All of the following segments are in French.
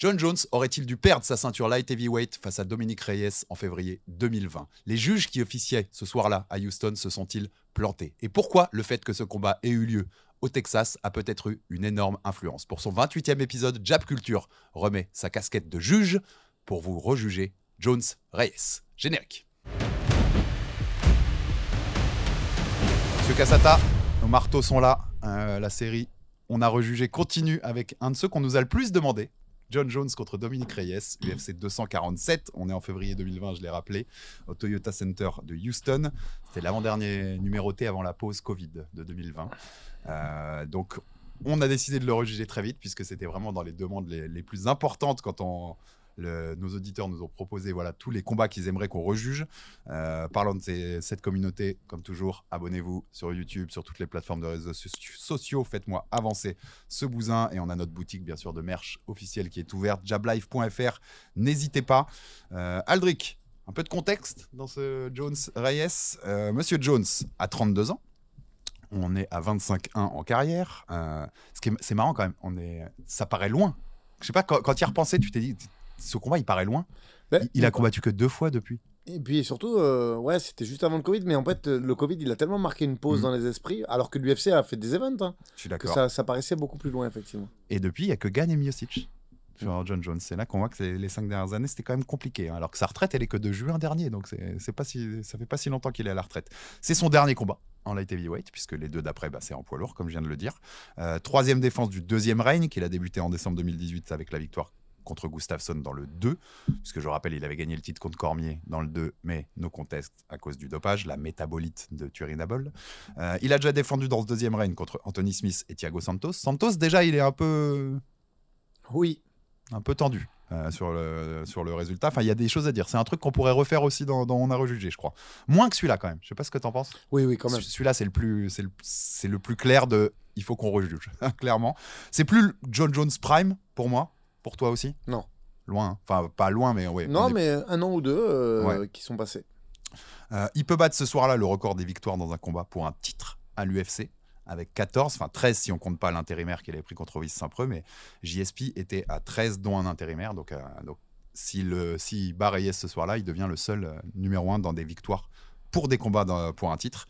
John Jones aurait-il dû perdre sa ceinture light heavyweight face à Dominic Reyes en février 2020 ? Les juges qui officiaient ce soir-là à Houston se sont-ils plantés ? Et pourquoi le fait que ce combat ait eu lieu au Texas a peut-être eu une énorme influence ? Pour son 28e épisode, Jab Culture remet sa casquette de juge pour vous rejuger Jones Reyes. Générique. Monsieur Cassata, nos marteaux sont là. La série On a rejugé continue avec un de ceux qu'on nous a le plus demandé. John Jones contre Dominic Reyes, UFC 247. On est en février 2020, je l'ai rappelé, au Toyota Center de Houston. C'était l'avant-dernier numéroté avant la pause Covid de 2020. Donc, on a décidé de le rejuger très vite, puisque c'était vraiment dans les demandes les plus importantes quand nos auditeurs nous ont proposé tous les combats qu'ils aimeraient qu'on rejuge. Parlons de cette communauté, comme toujours, abonnez-vous sur YouTube, sur toutes les plateformes de réseaux sociaux, faites-moi avancer ce bousin, et on a notre boutique bien sûr de merch officielle qui est ouverte, jablife.fr, n'hésitez pas. Aldric, un peu de contexte dans ce Jones-Reyes. Monsieur Jones a 32 ans. On est à 25-1 en carrière. C'est marrant quand même, ça paraît loin. Je sais pas, quand tu y repensais, tu t'es dit... Ce combat, il paraît loin. Il a combattu que 2 fois depuis. Et puis surtout, c'était juste avant le Covid. Mais en fait, le Covid, il a tellement marqué une pause dans les esprits, alors que l'UFC a fait des events. Je suis d'accord. Que ça paraissait beaucoup plus loin, effectivement. Et depuis, il n'y a que Gane et Miocic sur John Jones. C'est là qu'on voit que les 5 dernières années, c'était quand même compliqué. Alors que sa retraite, elle est que de juin dernier. Donc, ça fait pas si longtemps qu'il est à la retraite. C'est son dernier combat en light heavyweight, puisque les 2 d'après, c'est en poids lourd, comme je viens de le dire. 3e défense du 2e règne, qu'il a débuté en décembre 2018 avec la victoire contre Gustafsson dans le 2, puisque je rappelle, il avait gagné le titre contre Cormier dans le 2, mais no contest à cause du dopage, la métabolite de Turinabol. Il a déjà défendu dans ce 2e règne contre Anthony Smith et Thiago Santos. Santos, déjà, il est un peu tendu sur le résultat. Enfin, il y a des choses à dire. C'est un truc qu'on pourrait refaire aussi dans On a rejugé, je crois. Moins que celui-là, quand même. Je sais pas ce que t'en penses. Oui, quand même. Celui-là, c'est le plus clair de... Il faut qu'on rejuge, clairement. C'est plus John Jones Prime, pour moi. Pour toi aussi ? Non. Loin, hein. Enfin, pas loin, mais ouais. Non, mais 1 an ou 2 qui sont passés. Il peut battre ce soir-là le record des victoires dans un combat pour un titre à l'UFC, avec 14, enfin 13 si on compte pas l'intérimaire qu'il avait pris contre Vice Saint-Preux, mais JSP était à 13, dont un intérimaire. Donc s'il bat Reyes ce soir-là, il devient le seul numéro 1 dans des victoires pour des combats pour un titre.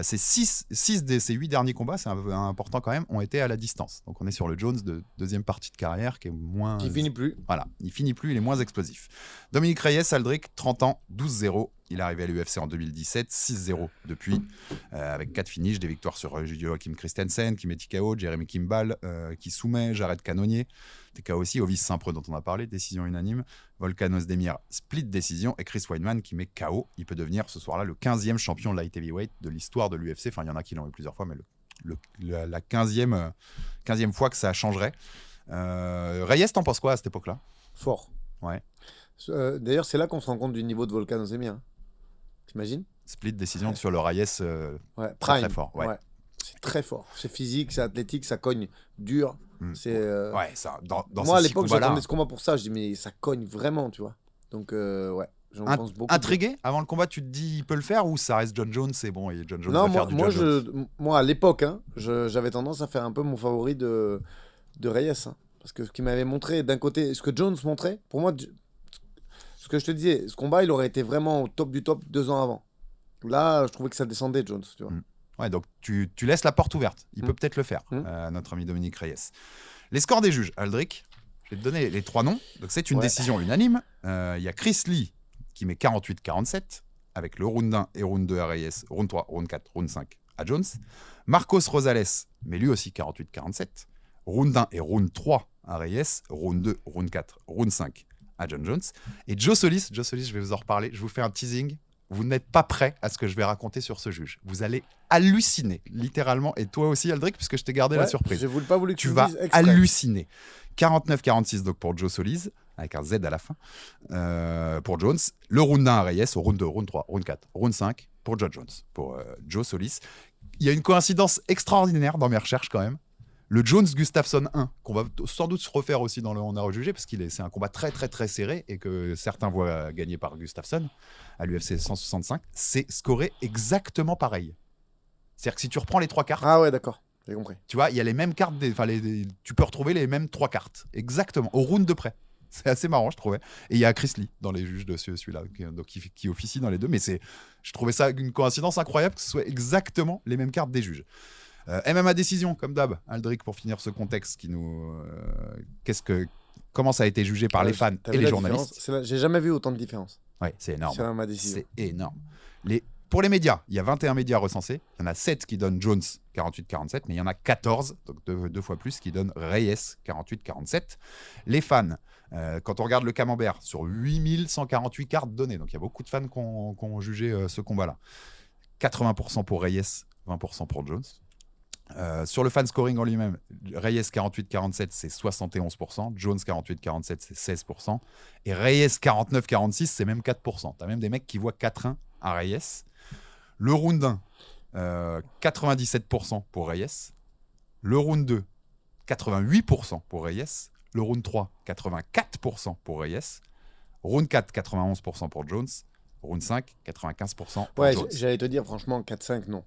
Ces 6 de ces 8 derniers combats, c'est important quand même, ont été à la distance. Donc on est sur le Jones de 2e partie de carrière qui est moins... Qui finit plus. Voilà, il finit plus, il est moins explosif. Dominic Reyes, Aldric, 30 ans, 12-0. Il est arrivé à l'UFC en 2017, 6-0 depuis, avec 4 finishes, des victoires sur Joachim Christensen, qui met TKO, Jeremy Kimball, qui soumet, Jared Cannonier, TKO aussi, Ovis Saint-Preux dont on a parlé, décision unanime, Volkan Ozdemir, split décision, et Chris Weidman qui met KO. Il peut devenir ce soir-là le 15e champion light heavyweight de l'histoire de l'UFC. Enfin, il y en a qui l'ont eu plusieurs fois, mais la 15e fois que ça changerait. Reyes, t'en penses quoi à cette époque-là ? Fort. Ouais. D'ailleurs, c'est là qu'on se rend compte du niveau de Volkan Ozdemir. T'imagines ? Split décision sur le Reyes, Prime. très fort. Ouais. C'est très fort. C'est physique, c'est athlétique, ça cogne dur. C'est, Ouais, ça, dans moi, à ces l'époque, combats-là, j'attendais ce combat pour ça. Je dis, mais ça cogne vraiment, tu vois. Donc, j'en pense beaucoup. Intrigué avant le combat, tu te dis il peut le faire ou ça reste John Jones, c'est bon, et John Jones va faire du John Jones. Moi, à l'époque, j'avais tendance à faire un peu mon favori de Reyes. Parce que ce qu'il m'avait montré, d'un côté, ce que Jones montrait, pour moi, ce que je te disais, ce combat, il aurait été vraiment au top du top 2 ans avant. Là, je trouvais que ça descendait, Jones, tu vois. Ouais, donc tu laisses la porte ouverte. Il peut peut-être le faire, notre ami Dominic Reyes. Les scores des juges, Aldric, je vais te donner les 3 noms. Donc c'est une décision unanime. Il y a Chris Lee qui met 48-47 avec le round 1 et round 2 à Reyes, round 3, round 4, round 5 à Jones. Marcos Rosales, mais lui aussi 48-47. Round 1 et round 3 à Reyes, round 2, round 4, round 5 à John Jones. Et Joe Solis, je vais vous en reparler. Je vous fais un teasing. Vous n'êtes pas prêt à ce que je vais raconter sur ce juge. Vous allez halluciner, littéralement. Et toi aussi, Aldric, puisque je t'ai gardé la surprise. J'ai pas voulu que tu vas halluciner. 49-46 donc pour Joe Solis, avec un Z à la fin, pour Jones. Le round 1 à Reyes, au round 2, round 3, round 4, round 5 pour John Jones, pour Joe Solis. Il y a une coïncidence extraordinaire dans mes recherches quand même. Le Jones-Gustafsson 1, qu'on va sans doute se refaire aussi dans le On a rejugé, parce que c'est un combat très très très serré et que certains voient gagner par Gustafsson à l'UFC 165, c'est scoré exactement pareil. C'est-à-dire que si tu reprends les 3 cartes... Ah ouais, d'accord, j'ai compris. Tu vois, il y a les mêmes cartes, tu peux retrouver les mêmes 3 cartes, exactement, au round de près. C'est assez marrant, je trouvais. Et il y a Chris Lee dans les juges de celui-là, qui officie dans les deux. Mais je trouvais ça une coïncidence incroyable que ce soit exactement les mêmes cartes des juges. MMA décision, comme d'hab. Aldric, pour finir ce contexte qui nous... comment ça a été jugé par les fans et les journalistes. J'ai jamais vu autant de différence. Ouais, c'est énorme. C'est ma décision. C'est énorme. Pour les médias, il y a 21 médias recensés. Il y en a 7 qui donnent Jones 48-47, mais il y en a 14, donc deux fois plus, qui donnent Reyes 48-47. Les fans, quand on regarde le camembert, sur 8148 cartes données, donc il y a beaucoup de fans qui ont jugé ce combat-là. 80% pour Reyes, 20% pour Jones. Sur le fan scoring en lui-même, Reyes 48-47, c'est 71%, Jones 48-47, c'est 16%, et Reyes 49-46, c'est même 4%. T'as même des mecs qui voient 4-1 à Reyes. Le round 1, 97% pour Reyes. Le round 2, 88% pour Reyes. Le round 3, 84% pour Reyes. Round 4, 91% pour Jones. Round 5, 95% pour Jones. J'allais te dire, franchement, 4-5, non.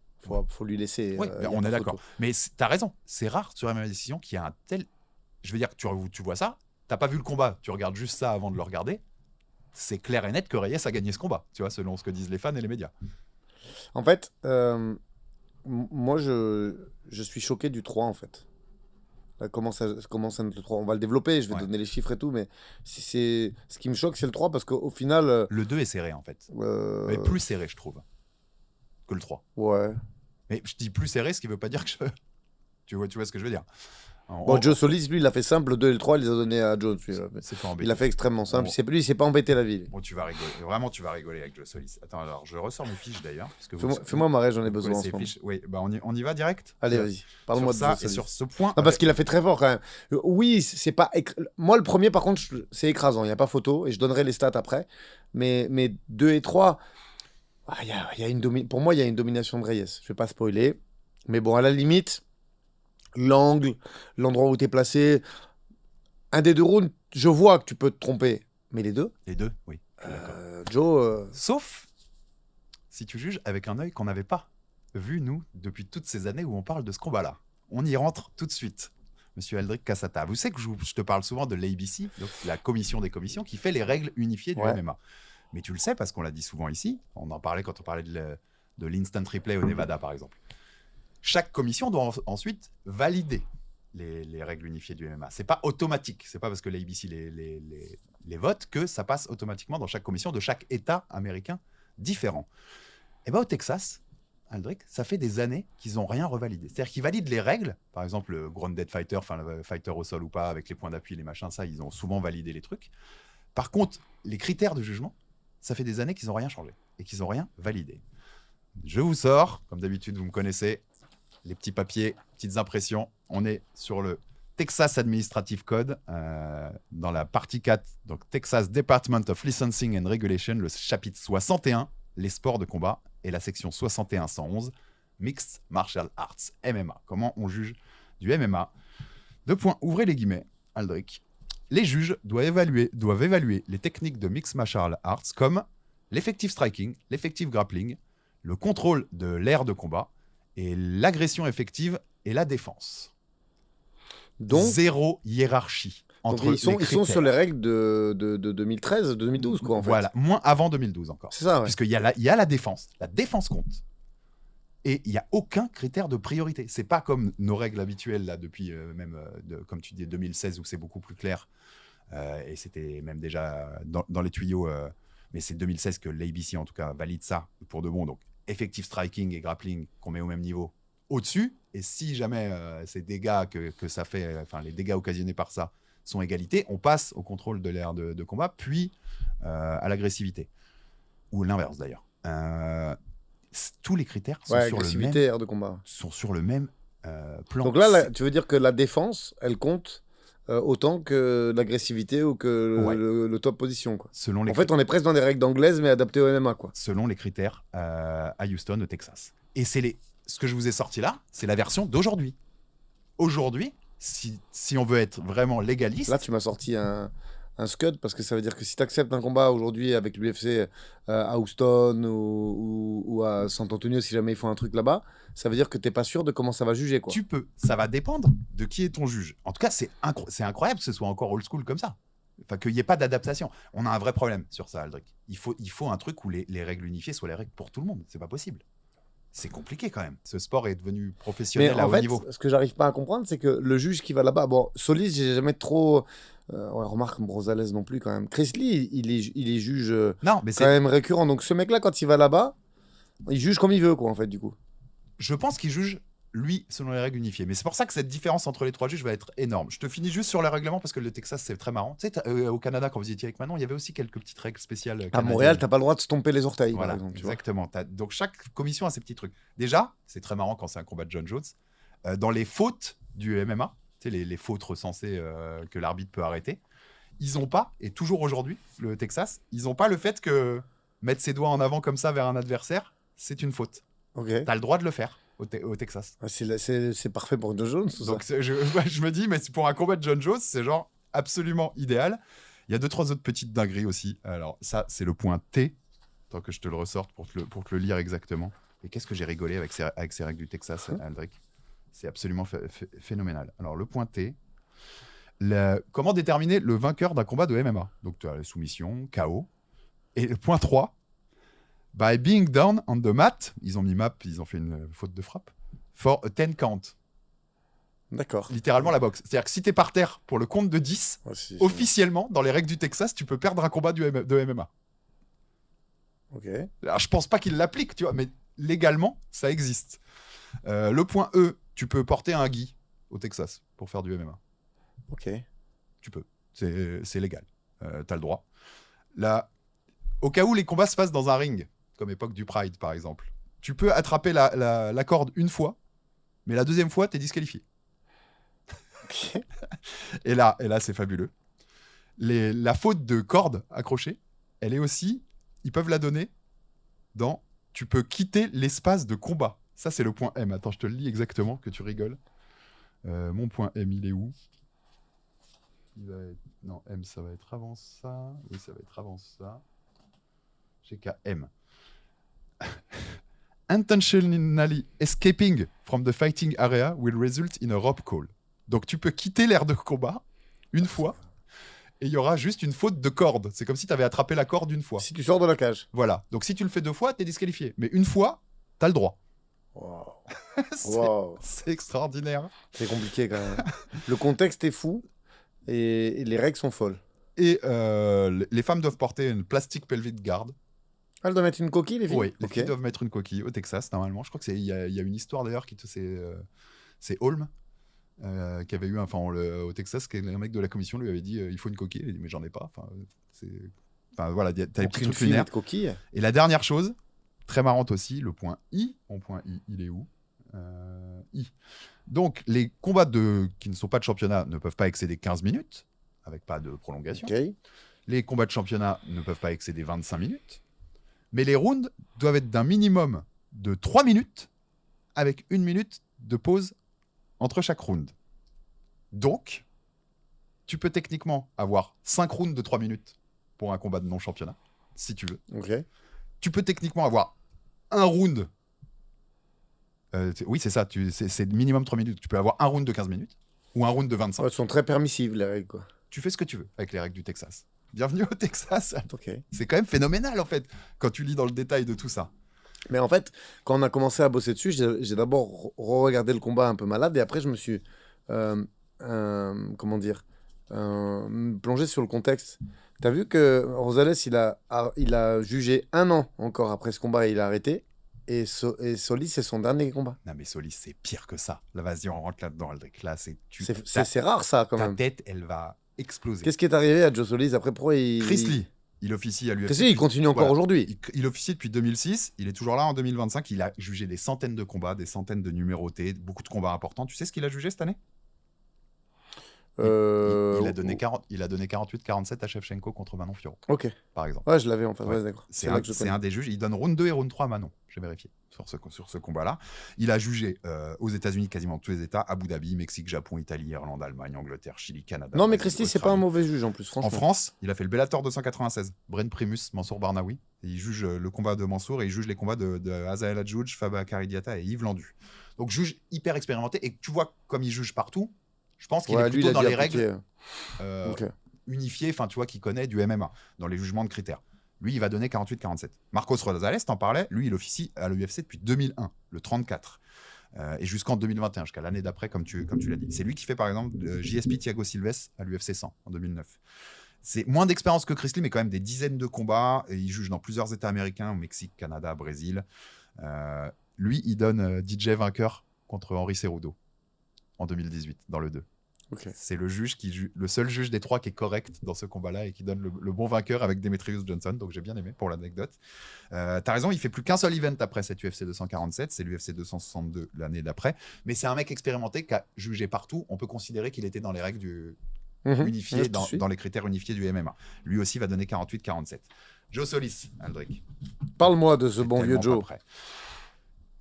Faut lui laisser. Oui, on est d'accord. Mais t'as raison. C'est rare sur MMA décision qu'il y a un tel. Je veux dire, tu vois ça. T'as pas vu le combat. Tu regardes juste ça avant de le regarder. C'est clair et net que Reyes a gagné ce combat. Tu vois, selon ce que disent les fans et les médias. En fait, moi, je suis choqué du 3, en fait. Là, comment ça notre 3 ? On va le développer, je vais donner les chiffres et tout, mais ce qui me choque, c'est le 3, parce qu'au final... Le 2 est serré, en fait. Mais plus serré, je trouve, que le 3. Ouais. Mais je dis plus serré, ce qui veut pas dire que tu vois ce que je veux dire. Joe Solis, lui, il a fait simple, le 2 et le 3, il les a donnés à Jones. Il a fait extrêmement simple. Il s'est pas embêté la vie. Bon, tu vas rigoler. Vraiment, tu vas rigoler avec Joe Solis. Attends, alors, je ressors mes fiches d'ailleurs. Fais-moi marrer, j'en ai besoin en ce moment. Oui, bah on y va direct. Allez, vas-y. Parle-moi de ça Joe et sur ce point. Non, parce qu'il a fait très fort quand même. Oui, c'est pas. Moi, le premier, par contre, c'est écrasant. Il n'y a pas photo et je donnerai les stats après. Mais 2 et 3, pour moi, il y a une domination de Reyes. Je vais pas spoiler. Mais bon, à la limite. L'angle, l'endroit où tu es placé. Un des deux rounds, je vois que tu peux te tromper. Mais les deux ? Les deux, oui. Joe. Sauf si tu juges avec un œil qu'on n'avait pas vu, nous, depuis toutes ces années où on parle de ce combat-là. On y rentre tout de suite. Monsieur Aldric Cassata. Vous savez que je te parle souvent de l'ABC, donc la commission des commissions, qui fait les règles unifiées du MMA. Mais tu le sais parce qu'on l'a dit souvent ici. On en parlait quand on parlait de l'instant replay au Nevada, par exemple. Chaque commission doit ensuite valider les règles unifiées du MMA. C'est pas automatique. C'est pas parce que l'ABC les vote que ça passe automatiquement dans chaque commission de chaque État américain différent. Et bien au Texas, Aldric, ça fait des années qu'ils n'ont rien revalidé. C'est-à-dire qu'ils valident les règles. Par exemple, le grounded fighter, enfin le fighter au sol ou pas, avec les points d'appui, les machins, ça, ils ont souvent validé les trucs. Par contre, les critères de jugement, ça fait des années qu'ils n'ont rien changé et qu'ils n'ont rien validé. Je vous sors, comme d'habitude, vous me connaissez, les petits papiers, petites impressions. On est sur le Texas Administrative Code, dans la partie 4, donc Texas Department of Licensing and Regulation, le chapitre 61, les sports de combat, et la section 61-111, Mixed Martial Arts, MMA. Comment on juge du MMA ? Deux points, ouvrez les guillemets, Aldric. Les juges doivent évaluer les techniques de Mixed Martial Arts comme l'effective striking, l'effective grappling, le contrôle de l'aire de combat, et l'agression effective et la défense. Donc, zéro hiérarchie entre donc ils sont sur les règles de 2013, 2012, quoi, en fait. Voilà, moins avant 2012 encore. C'est ça, ouais. Puisqu'il y a la défense. La défense compte. Et il n'y a aucun critère de priorité. C'est pas comme nos règles habituelles, là, depuis comme tu dis, 2016, où c'est beaucoup plus clair. Et c'était même déjà dans les tuyaux. Mais c'est 2016 que l'ABC, en tout cas, valide ça pour de bon. Donc, effective striking et grappling qu'on met au même niveau au-dessus. Et si jamais ces dégâts que ça fait, enfin les dégâts occasionnés par ça sont égalité, on passe au contrôle de l'aire de combat, puis à l'agressivité. Ou l'inverse d'ailleurs. Tous les critères sont air de combat. Sont sur le même plan. Donc là, tu veux dire que la défense, elle compte autant que l'agressivité ou que le top position, quoi. En fait, on est presque dans des règles anglaises, mais adaptées au MMA, quoi. Selon les critères à Houston, au Texas. Et ce que je vous ai sorti là, c'est la version d'aujourd'hui. Aujourd'hui, si on veut être vraiment légaliste... Là, tu m'as sorti un scud, parce que ça veut dire que si tu acceptes un combat aujourd'hui avec l'UFC à Houston ou à San Antonio, si jamais ils font un truc là-bas, ça veut dire que tu n'es pas sûr de comment ça va juger, quoi. Tu peux. Ça va dépendre de qui est ton juge. En tout cas, c'est incroyable que ce soit encore old school comme ça. Enfin, qu'il n'y ait pas d'adaptation. On a un vrai problème sur ça, Aldric. Il faut un truc où les règles unifiées soient les règles pour tout le monde. C'est pas possible. C'est compliqué quand même. Ce sport est devenu professionnel Mais à en haut fait, niveau. ce que j'arrive pas à comprendre, c'est que le juge qui va là-bas, bon, Solis, j'ai jamais trop. Ouais, remarque Brosales non plus quand même. Chris Lee, il est juge Non, mais quand même récurrent. Donc ce mec-là, quand il va là-bas, il juge comme il veut, quoi, en fait, du coup. je pense qu'il juge, lui, selon les règles unifiées. Mais c'est pour ça que cette différence entre les 3 juges va être énorme. Je te finis juste sur le règlement parce que le Texas, c'est très marrant. Tu sais, au Canada, quand vous y étiez avec Manon, il y avait aussi quelques petites règles spéciales. À canadiennes. Montréal, t'as pas le droit de se tomber les orteils, Voilà, par exemple. Tu vois. exactement. Donc chaque commission a ses petits trucs. Déjà, c'est très marrant quand c'est un combat de John Jones. Dans les fautes du MMA, tu sais, les fautes recensées que l'arbitre peut arrêter, ils n'ont pas, et toujours aujourd'hui, le Texas, ils n'ont pas le fait que mettre ses doigts en avant comme ça vers un adversaire, c'est une faute. Ok. Tu as le droit de le faire au Texas. Ah, c'est parfait pour John Jones, tout Donc ça. je me dis, mais pour un combat de John Jones, c'est genre absolument idéal. Il y a 2-3 autres petites dingueries aussi. Alors ça, c'est le point T, tant que je te le ressorte pour te le lire exactement. Et qu'est-ce que j'ai rigolé avec ces règles du Texas, Aldric. C'est absolument phénoménal. Alors le point T, comment déterminer le vainqueur d'un combat de MMA. Donc tu as la soumission, KO. Et le point 3, by being down on the mat, ils ont mis map, ils ont fait une faute de frappe, for a 10 count. D'accord. Littéralement la boxe. C'est-à-dire que si t'es par terre pour le compte de 10, Ouais, si. officiellement, dans les règles du Texas, tu peux perdre un combat de MMA. Ok. Alors, je pense pas qu'ils l'appliquent, tu vois, mais légalement, ça existe. Le point E, tu peux porter un gi au Texas pour faire du MMA. Ok. Tu peux. C'est légal. T'as le droit. Là, au cas où les combats se fassent dans un ring, comme époque du Pride, par exemple, tu peux attraper la corde une fois, mais la deuxième fois, t'es disqualifié. Ok. Et là c'est fabuleux. La faute de corde accrochée, elle est aussi, ils peuvent la donner dans, tu peux quitter l'espace de combat. Ça, c'est le point M. Attends, je te le lis exactement, que tu rigoles. Mon point M, il est où? Non, M, ça va être avant ça. Oui, ça va être avant ça. J'ai qu'à M. Intentionally escaping from the fighting area will result in a rope call. Donc tu peux quitter l'aire de combat une fois et il y aura juste une faute de corde. C'est comme si tu avais attrapé la corde une fois. Si tu sors de la cage. Voilà. Donc si tu le fais 2 fois, tu es disqualifié. Mais une fois, tu as le droit. Wow. c'est Wow. c'est extraordinaire. C'est compliqué quand même. Le contexte est fou et les règles sont folles. Et les femmes doivent porter une plastic pelvic guard. Ah, elles doivent mettre une coquille, les filles? Oui, les Ok. filles doivent mettre une coquille au Texas, normalement. Je crois qu'il y a une histoire d'ailleurs c'est Holm qui avait eu au Texas, un mec de la commission lui avait dit il faut une coquille. Il a dit mais j'en ai pas. Enfin voilà, t'as les petits Une trucs fille lunaires. de coquille. Et la dernière chose, très marrante aussi, le point I. Mon point I, il est où? I. Donc les combats qui ne sont pas de championnat ne peuvent pas excéder 15 minutes, avec pas de prolongation. Ok. Les combats de championnat ne peuvent pas excéder 25 minutes. Mais les rounds doivent être d'un minimum de 3 minutes, avec 1 minute de pause entre chaque round. Donc, tu peux techniquement avoir 5 rounds de 3 minutes pour un combat de non-championnat, si tu veux. Ok. Tu peux techniquement avoir un round. Oui, c'est ça, c'est minimum 3 minutes. Tu peux avoir un round de 15 minutes ou un round de 25. Ouais, elles sont très permissives, les règles, quoi. Tu fais ce que tu veux avec les règles du Texas. Bienvenue au Texas. Ok. C'est quand même phénoménal, en fait, quand tu lis dans le détail de tout ça. Mais en fait, quand on a commencé à bosser dessus, j'ai d'abord regardé le combat un peu malade et après je me suis, comment dire, plongé sur le contexte. T'as vu que Rosales, il a jugé 1 an encore après ce combat et il a arrêté. Et Solis, c'est son dernier combat. Non, mais Solis, c'est pire que ça. Là, vas-y, on rentre là-dedans, Aldric. Là, C'est rare ça quand ta même. tête, elle va exploser. Qu'est-ce qui est arrivé à Joe Solis après? Pourquoi il... Chris Lee, il officie à l'UFC. Chris Lee, il continue encore aujourd'hui. Il officie depuis 2006. Il est toujours là en 2025. Il a jugé des centaines de combats, des centaines de numérotés, beaucoup de combats importants. Tu sais ce qu'il a jugé cette année? Il a donné 48-47 à Shevchenko contre Manon Fiorot, Ok. par exemple. Ouais, je l'avais en fait. Ouais. Ouais, d'accord. C'est là que je connais. un des juges. Il donne round 2 et round 3 à Manon. J'ai vérifié sur ce combat-là. Il a jugé aux États-Unis, quasiment tous les États, Abu Dhabi, Mexique, Japon, Italie, Irlande, Allemagne, Angleterre, Chili, Canada. Non, mais Brésil, Christy, c'est pas un Australie. mauvais juge en plus, franchement. En France, il a fait le Bellator 296. Bren Primus, Mansour Barnaoui. Et il juge le combat de Mansour et il juge les combats de Azael Adjouj, Faba Karidiata et Yves Landu. Donc, juge hyper expérimenté. Et tu vois, comme il juge partout, je pense qu'il est lui, il plutôt a dans dû les appliquer, règles Ok. unifié, enfin tu vois, qui connaît du MMA dans les jugements de critères. Lui, il va donner 48-47. Marcos Rosales, t'en parlais, lui, il officie à l'UFC depuis 2001, le 34. Et jusqu'en 2021, jusqu'à l'année d'après, comme tu l'as dit. C'est lui qui fait, par exemple, JSP Thiago Silves à l'UFC 100 en 2009. C'est moins d'expérience que Chris Lee, mais quand même des dizaines de combats. Et il juge dans plusieurs États américains, au Mexique, Canada, Brésil. Lui, il donne DJ vainqueur contre Henry Cerudo en 2018, dans le 2. Ok. C'est le seul juge des 3 qui est correct dans ce combat-là et qui donne le bon vainqueur avec Demetrius Johnson. Donc j'ai bien aimé pour l'anecdote. T'as raison, il fait plus qu'un seul event après cette UFC 247, c'est l'UFC 262 l'année d'après. Mais c'est un mec expérimenté qui a jugé partout. On peut considérer qu'il était dans les règles unifiées, dans les critères unifiés du MMA. Lui aussi va donner 48-47. Joe Solis, Aldric. Parle-moi de ce bon vieux Joe.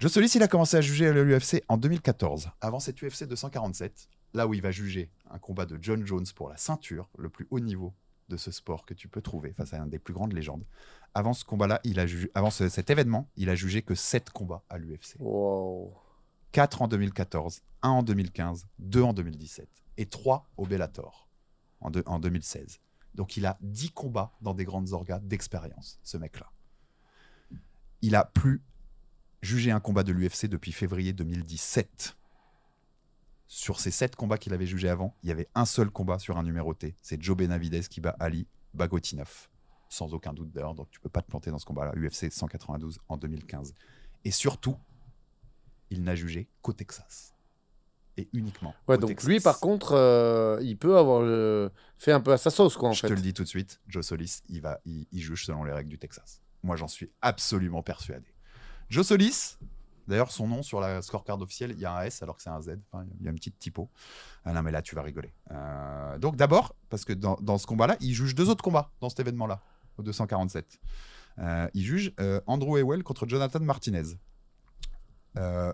Joe Solis, il a commencé à juger à l'UFC en 2014. Avant cette UFC 247, là où il va juger un combat de John Jones pour la ceinture, le plus haut niveau de ce sport que tu peux trouver face à un des plus grandes légendes. Avant ce combat-là, cet événement, il a jugé que 7 combats à l'UFC. Wow. 4 en 2014, 1 en 2015, 2 en 2017 et 3 au Bellator en 2016. Donc il a 10 combats dans des grandes orgas d'expérience, ce mec-là. Il a plus jugé un combat de l'UFC depuis février 2017. Sur ces 7 combats qu'il avait jugés avant, il y avait un seul combat sur un numéroté. C'est Joe Benavidez qui bat Ali Bagotinov. Sans aucun doute d'ailleurs, donc tu peux pas te planter dans ce combat-là. UFC 192 en 2015. Et surtout, il n'a jugé qu'au Texas. Et uniquement Ouais, au donc Texas. lui, par contre, il peut avoir fait un peu à sa sauce, quoi, en fait. Je te le dis tout de suite, Joe Solis, il juge selon les règles du Texas. Moi, j'en suis absolument persuadé. Joe Solis, d'ailleurs, son nom sur la scorecard officielle, il y a un S alors que c'est un Z. Enfin, il y a une petite typo. Ah non, mais là, tu vas rigoler. Donc, d'abord, parce que dans ce combat-là, il juge 2 autres combats dans cet événement-là, au 247. Il juge Andrew Ewell contre Jonathan Martinez.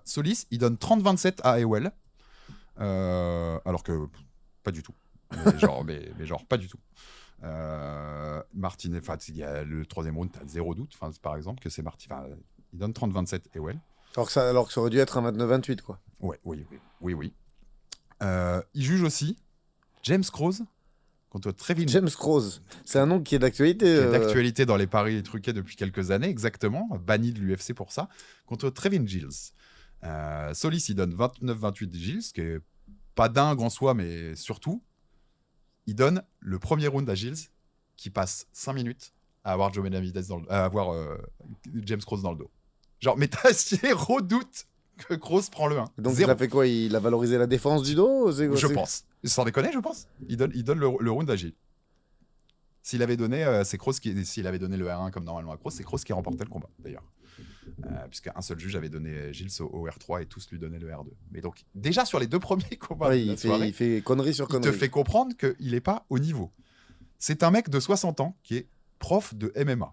Solis, il donne 30-27 à Ewell, alors que pas du tout. Mais genre, pas du tout. Martinez, il y a le 3e round, tu as 0 doute, par exemple, que c'est Martinez. Il donne 30-27 Ewell. Alors que ça aurait dû être un 29-28, quoi. Ouais, oui. Il juge aussi James Krause contre Trevin. James Krause, c'est un nom qui est d'actualité. Qui est d'actualité dans les paris truqués depuis quelques années, exactement. Banni de l'UFC pour ça. Contre Trevin Giles. Solis, il donne 29-28 Giles, ce qui est pas dingue en soi, mais surtout, il donne le premier round à Giles, qui passe 5 minutes à avoir Joe Benavidez à avoir James Krause dans le dos. Genre, mais t'as zéro doute que Krause prend le 1. Donc zéro. il a fait quoi? Il a valorisé la défense du dos? Je pense. Sans déconner, je pense. Il donne le round à Gilles. S'il avait donné, s'il avait donné le R1 comme normalement à Krause, c'est Krause qui remportait le combat, d'ailleurs. Puisqu'un seul juge avait donné Gilles au R3 et tous lui donnaient le R2. Mais donc, déjà sur les 2 premiers combats, ouais, il fait connerie sur connerie. Il te fait comprendre qu'il n'est pas au niveau. C'est un mec de 60 ans qui est prof de MMA,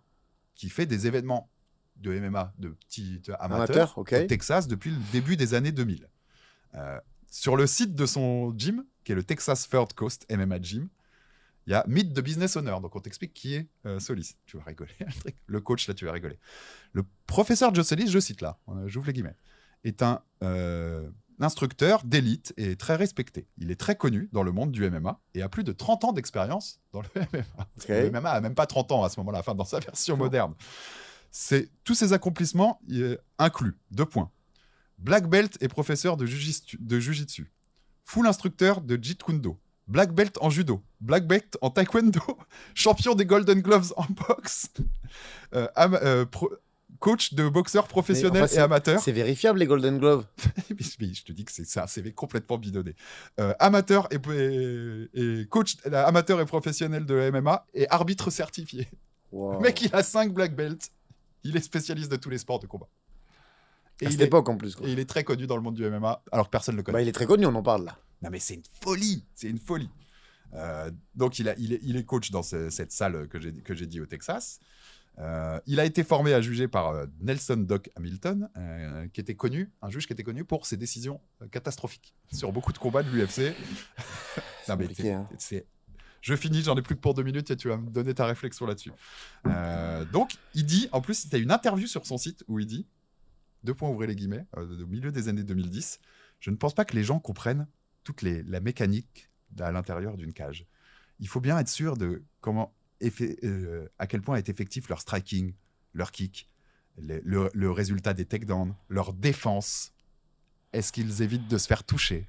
qui fait des événements de MMA de petits amateurs okay. au Texas depuis le début des années 2000. Sur le site de son gym, qui est le Texas Third Coast MMA Gym, il y a Meet the Business Owner. Donc on t'explique qui est Solis. Tu vas rigoler. Le coach, là, tu vas rigoler. Le professeur Joe Solis, je cite là, j'ouvre les guillemets, est un instructeur d'élite et très respecté. Il est très connu dans le monde du MMA et a plus de 30 ans d'expérience dans le MMA. Okay. Le MMA a même pas 30 ans à ce moment-là, enfin dans sa version moderne. Tous ces accomplissements incluent 2 points. Black belt et professeur de Jiu-Jitsu. Full instructeur de Jeet Kune Do. Black belt en judo. Black belt en taekwondo. Champion des Golden Gloves en boxe. Coach de boxeurs professionnels et amateurs. C'est vérifiable les Golden Gloves. Mais je te dis que c'est un CV complètement bidonné. Amateur et coach amateur et professionnel de MMA et arbitre certifié. Wow. Le mec, il a 5 black belts. Il est spécialiste de tous les sports de combat. Et à cette époque en plus. Quoi. Et il est très connu dans le monde du MMA, alors que personne ne le connaît. Bah, il est très connu, on en parle là. Non mais c'est une folie, c'est une folie. Donc il est coach dans cette salle que j'ai dit au Texas. Il a été formé à juger par Nelson Doc Hamilton, qui était connu, un juge qui était connu pour ses décisions catastrophiques sur beaucoup de combats de l'UFC. Non mais je finis, j'en ai plus que pour 2 minutes et tu vas me donner ta réflexion là-dessus. Donc il dit, en plus, il y a une interview sur son site où il dit, 2 points ouvrez les guillemets, au milieu des années 2010, je ne pense pas que les gens comprennent toute la mécanique à l'intérieur d'une cage. il faut bien être sûr de à quel point est effectif leur striking, leur kick, le résultat des takedowns, leur défense. Est-ce qu'ils évitent de se faire toucher?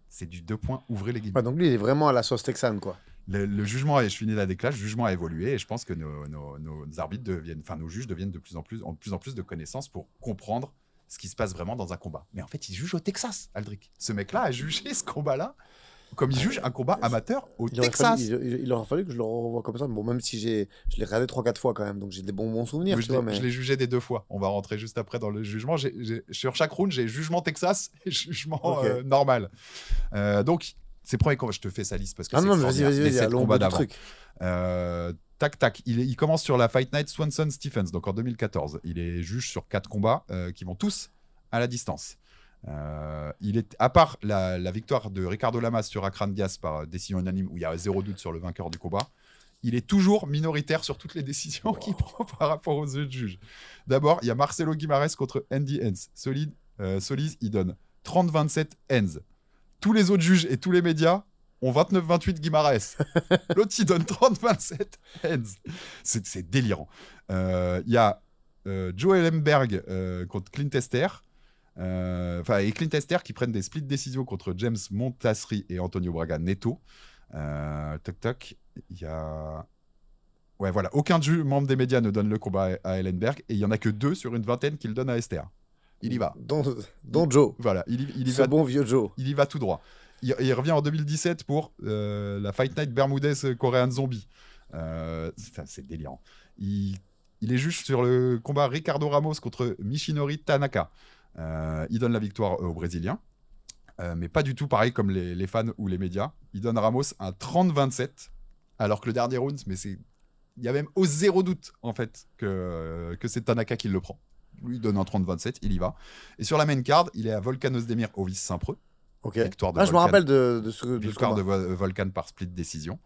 C'est du 2 points, ouvrez les guillemets. Ouais, donc lui, il est vraiment à la sauce texane, quoi. Le jugement, je finis la déclasse, le jugement a évolué et je pense que nos arbitres nos juges deviennent de plus en plus de connaissances pour comprendre ce qui se passe vraiment dans un combat. Mais en fait, il juge au Texas, Aldric. Ce mec-là a jugé ce combat-là comme il juge un combat amateur au Texas. Il aurait fallu que je le revoie comme ça. Bon, même si je l'ai regardé 3-4 fois quand même, donc j'ai des bons souvenirs. Je l'ai jugé des 2 fois. On va rentrer juste après dans le jugement. Sur chaque round, j'ai jugement Texas et jugement normal. Donc, c'est premier combat. Je te fais sa liste parce que non, vas-y, allons au bout du truc. Tac. Il commence sur la Fight Night Swanson-Stephens, donc en 2014. Il est juge sur 4 combats qui vont tous à la distance. À part la victoire de Ricardo Lamas sur Akran Diaz par décision unanime, où il y a 0 doute sur le vainqueur du combat, il est toujours minoritaire sur toutes les décisions qu'il prend par rapport aux autres juges. D'abord, il y a Marcelo Guimaraes contre Andy Hens. Solis, il donne 30-27 Hens. Tous les autres juges et tous les médias ont 29-28 Guimaraes. L'autre, il donne 30-27 Hens. C'est délirant. Il y a Joe Ellenberg contre Clint Esther. Et Clint Esther qui prennent des split décisions contre James Montasri et Antonio Braga Neto. Il y a... Ouais, voilà. Aucun membre des médias ne donne le combat à Ellenberg et il y en a que 2 sur une vingtaine qui le donnent à Esther. Il y va. Dont Joe. Voilà, il y Ce va. bon vieux Joe. Il y va tout droit. Il revient en 2017 pour la Fight Night Bermudez Korean Zombie. C'est délirant. Il est juge sur le combat Ricardo Ramos contre Michinori Tanaka. Il donne la victoire aux Brésiliens. Mais pas du tout pareil comme les fans ou les médias. Il donne Ramos un 30-27, alors que le dernier round, il y a même au 0 doute en fait que c'est Tanaka qui le prend. Lui, il donne un 30-27, il y va. Et sur la main card, il est à Volkan Ozdemir Ovis Saint-Preux. Victoire de Volkan. Je me rappelle de ce victoire de Volkan par split décision.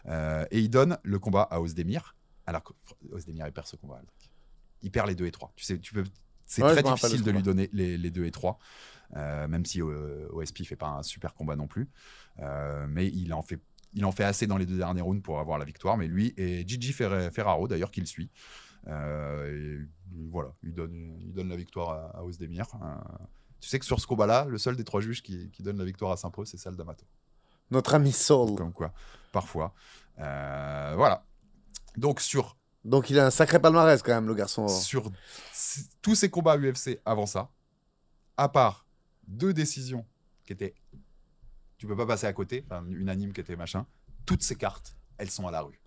Et il donne le combat à Ozdemir, alors que Ozdemir il perd ce combat. Il perd les 2 et 3. C'est très difficile de lui donner les 2 et 3, même si OSP fait pas un super combat non plus. Mais il en fait assez dans les 2 derniers rounds pour avoir la victoire. Mais lui et Gigi Ferraro, d'ailleurs, qui le suit. Et voilà, il donne la victoire à Ozdemir. Tu sais que sur ce combat-là, le seul des 3 juges qui donne la victoire à Saint-Preux, c'est Sal D'Amato. Notre ami Saul. Comme quoi, parfois. Voilà. Donc il a un sacré palmarès quand même, le garçon. Sur tous ces combats UFC avant ça, à part 2 décisions qui étaient... Tu peux pas passer à côté, unanime qui était machin, toutes ces cartes, elles sont à la rue.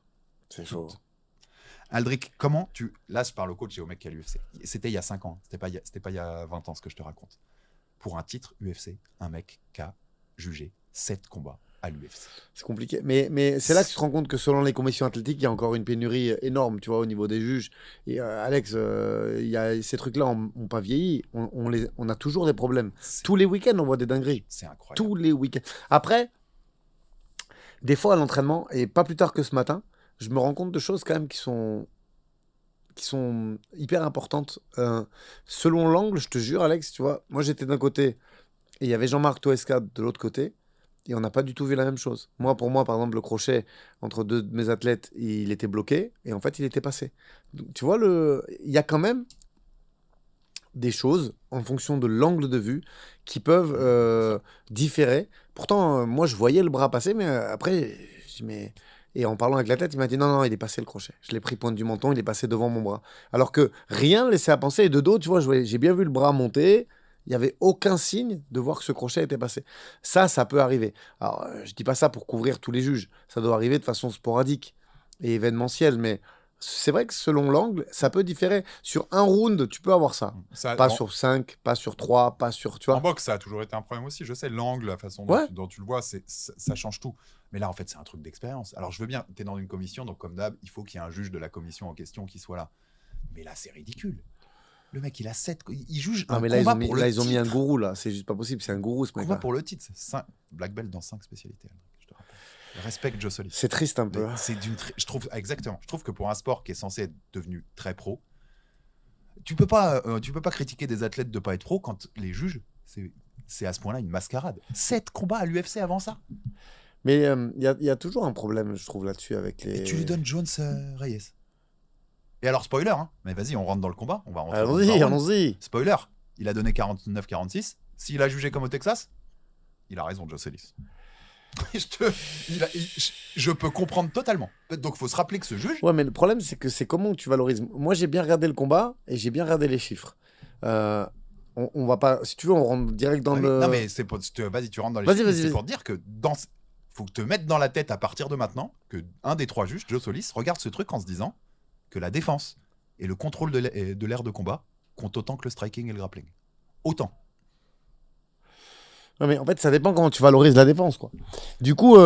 C'est chaud. Aldric, comment tu... Là, je parle au coach et au mec qui a l'UFC. C'était il y a 5 ans, c'était pas il y a 20 ans ce que je te raconte. Pour un titre UFC, un mec qui a jugé 7 combats à l'UFC. C'est compliqué. Mais c'est là que tu te rends compte que selon les commissions athlétiques, il y a encore une pénurie énorme, tu vois, au niveau des juges. Et Alex, ces trucs-là n'ont pas vieilli. On a toujours des problèmes. Tous les week-ends, on voit des dingueries. C'est incroyable. Tous les week-ends. Après, des fois à l'entraînement, et pas plus tard que ce matin, je me rends compte de choses quand même qui sont hyper importantes. Selon l'angle, je te jure, Alex, tu vois, moi j'étais d'un côté et il y avait Jean-Marc Toesca de l'autre côté et on n'a pas du tout vu la même chose. Pour moi, par exemple, le crochet entre 2 de mes athlètes, il était bloqué et en fait, il était passé. Donc, tu vois, il y a quand même des choses en fonction de l'angle de vue qui peuvent différer. Pourtant, moi, je voyais le bras passer, mais après, je dis, mais... Et en parlant avec la tête, il m'a dit non, il est passé le crochet. Je l'ai pris pointe du menton, il est passé devant mon bras. Alors que rien ne laissait à penser. Et de dos, tu vois, j'ai bien vu le bras monter. Il n'y avait aucun signe de voir que ce crochet était passé. Ça peut arriver. Alors, je ne dis pas ça pour couvrir tous les juges. Ça doit arriver de façon sporadique et événementielle. Mais c'est vrai que selon l'angle, ça peut différer. Sur un round, tu peux avoir ça. Pas sur 5, pas sur 3, pas sur... Tu vois. En boxe, ça a toujours été un problème aussi. Je sais, l'angle, la façon dont tu le vois, ça change tout. Mais là, en fait, c'est un truc d'expérience. Alors, je veux bien, tu es dans une commission, donc comme d'hab, il faut qu'il y ait un juge de la commission en question qui soit là. Mais là, c'est ridicule. Le mec, il a 7... Il juge un combat pour le titre. Là, ils ont mis un gourou, là. C'est juste pas possible. C'est un gourou, ce mec-là. Combat pour le titre. Black belt dans 5 spécialités. Je te rappelle. Respecte Joe Solis. C'est triste un peu. Je trouve exactement. Je trouve que pour un sport qui est censé être devenu très pro, tu peux pas critiquer des athlètes de pas être pro quand les juges, c'est à ce point-là une mascarade. 7 combats à l'UFC avant ça. Mais il y a toujours un problème, je trouve, là-dessus avec les. Et tu lui donnes Jones Reyes. Et alors, spoiler, hein, mais vas-y, on rentre dans le combat. On va rentrer round par Allons-y, round. allons-y. Spoiler, il a donné 49-46. S'il a jugé comme au Texas, il a raison, Joe Solis. Je peux comprendre totalement. Donc, il faut se rappeler que ce juge. Ouais, mais le problème, c'est que c'est comment tu valorises. Moi, j'ai bien regardé le combat et j'ai bien regardé les chiffres. On va pas. Si tu veux, on rentre direct dans le. Non, mais c'est pour. Vas-y, tu rentres dans les Vas-y, chiffres. vas-y, C'est vas-y. pour dire que faut que te mettre dans la tête à partir de maintenant que un des 3 juges, Joe Solis, regarde ce truc en se disant que la défense et le contrôle de l'aire de combat comptent autant que le striking et le grappling. Autant. Ouais, mais en fait, ça dépend comment tu valorises la défense, quoi. Du coup,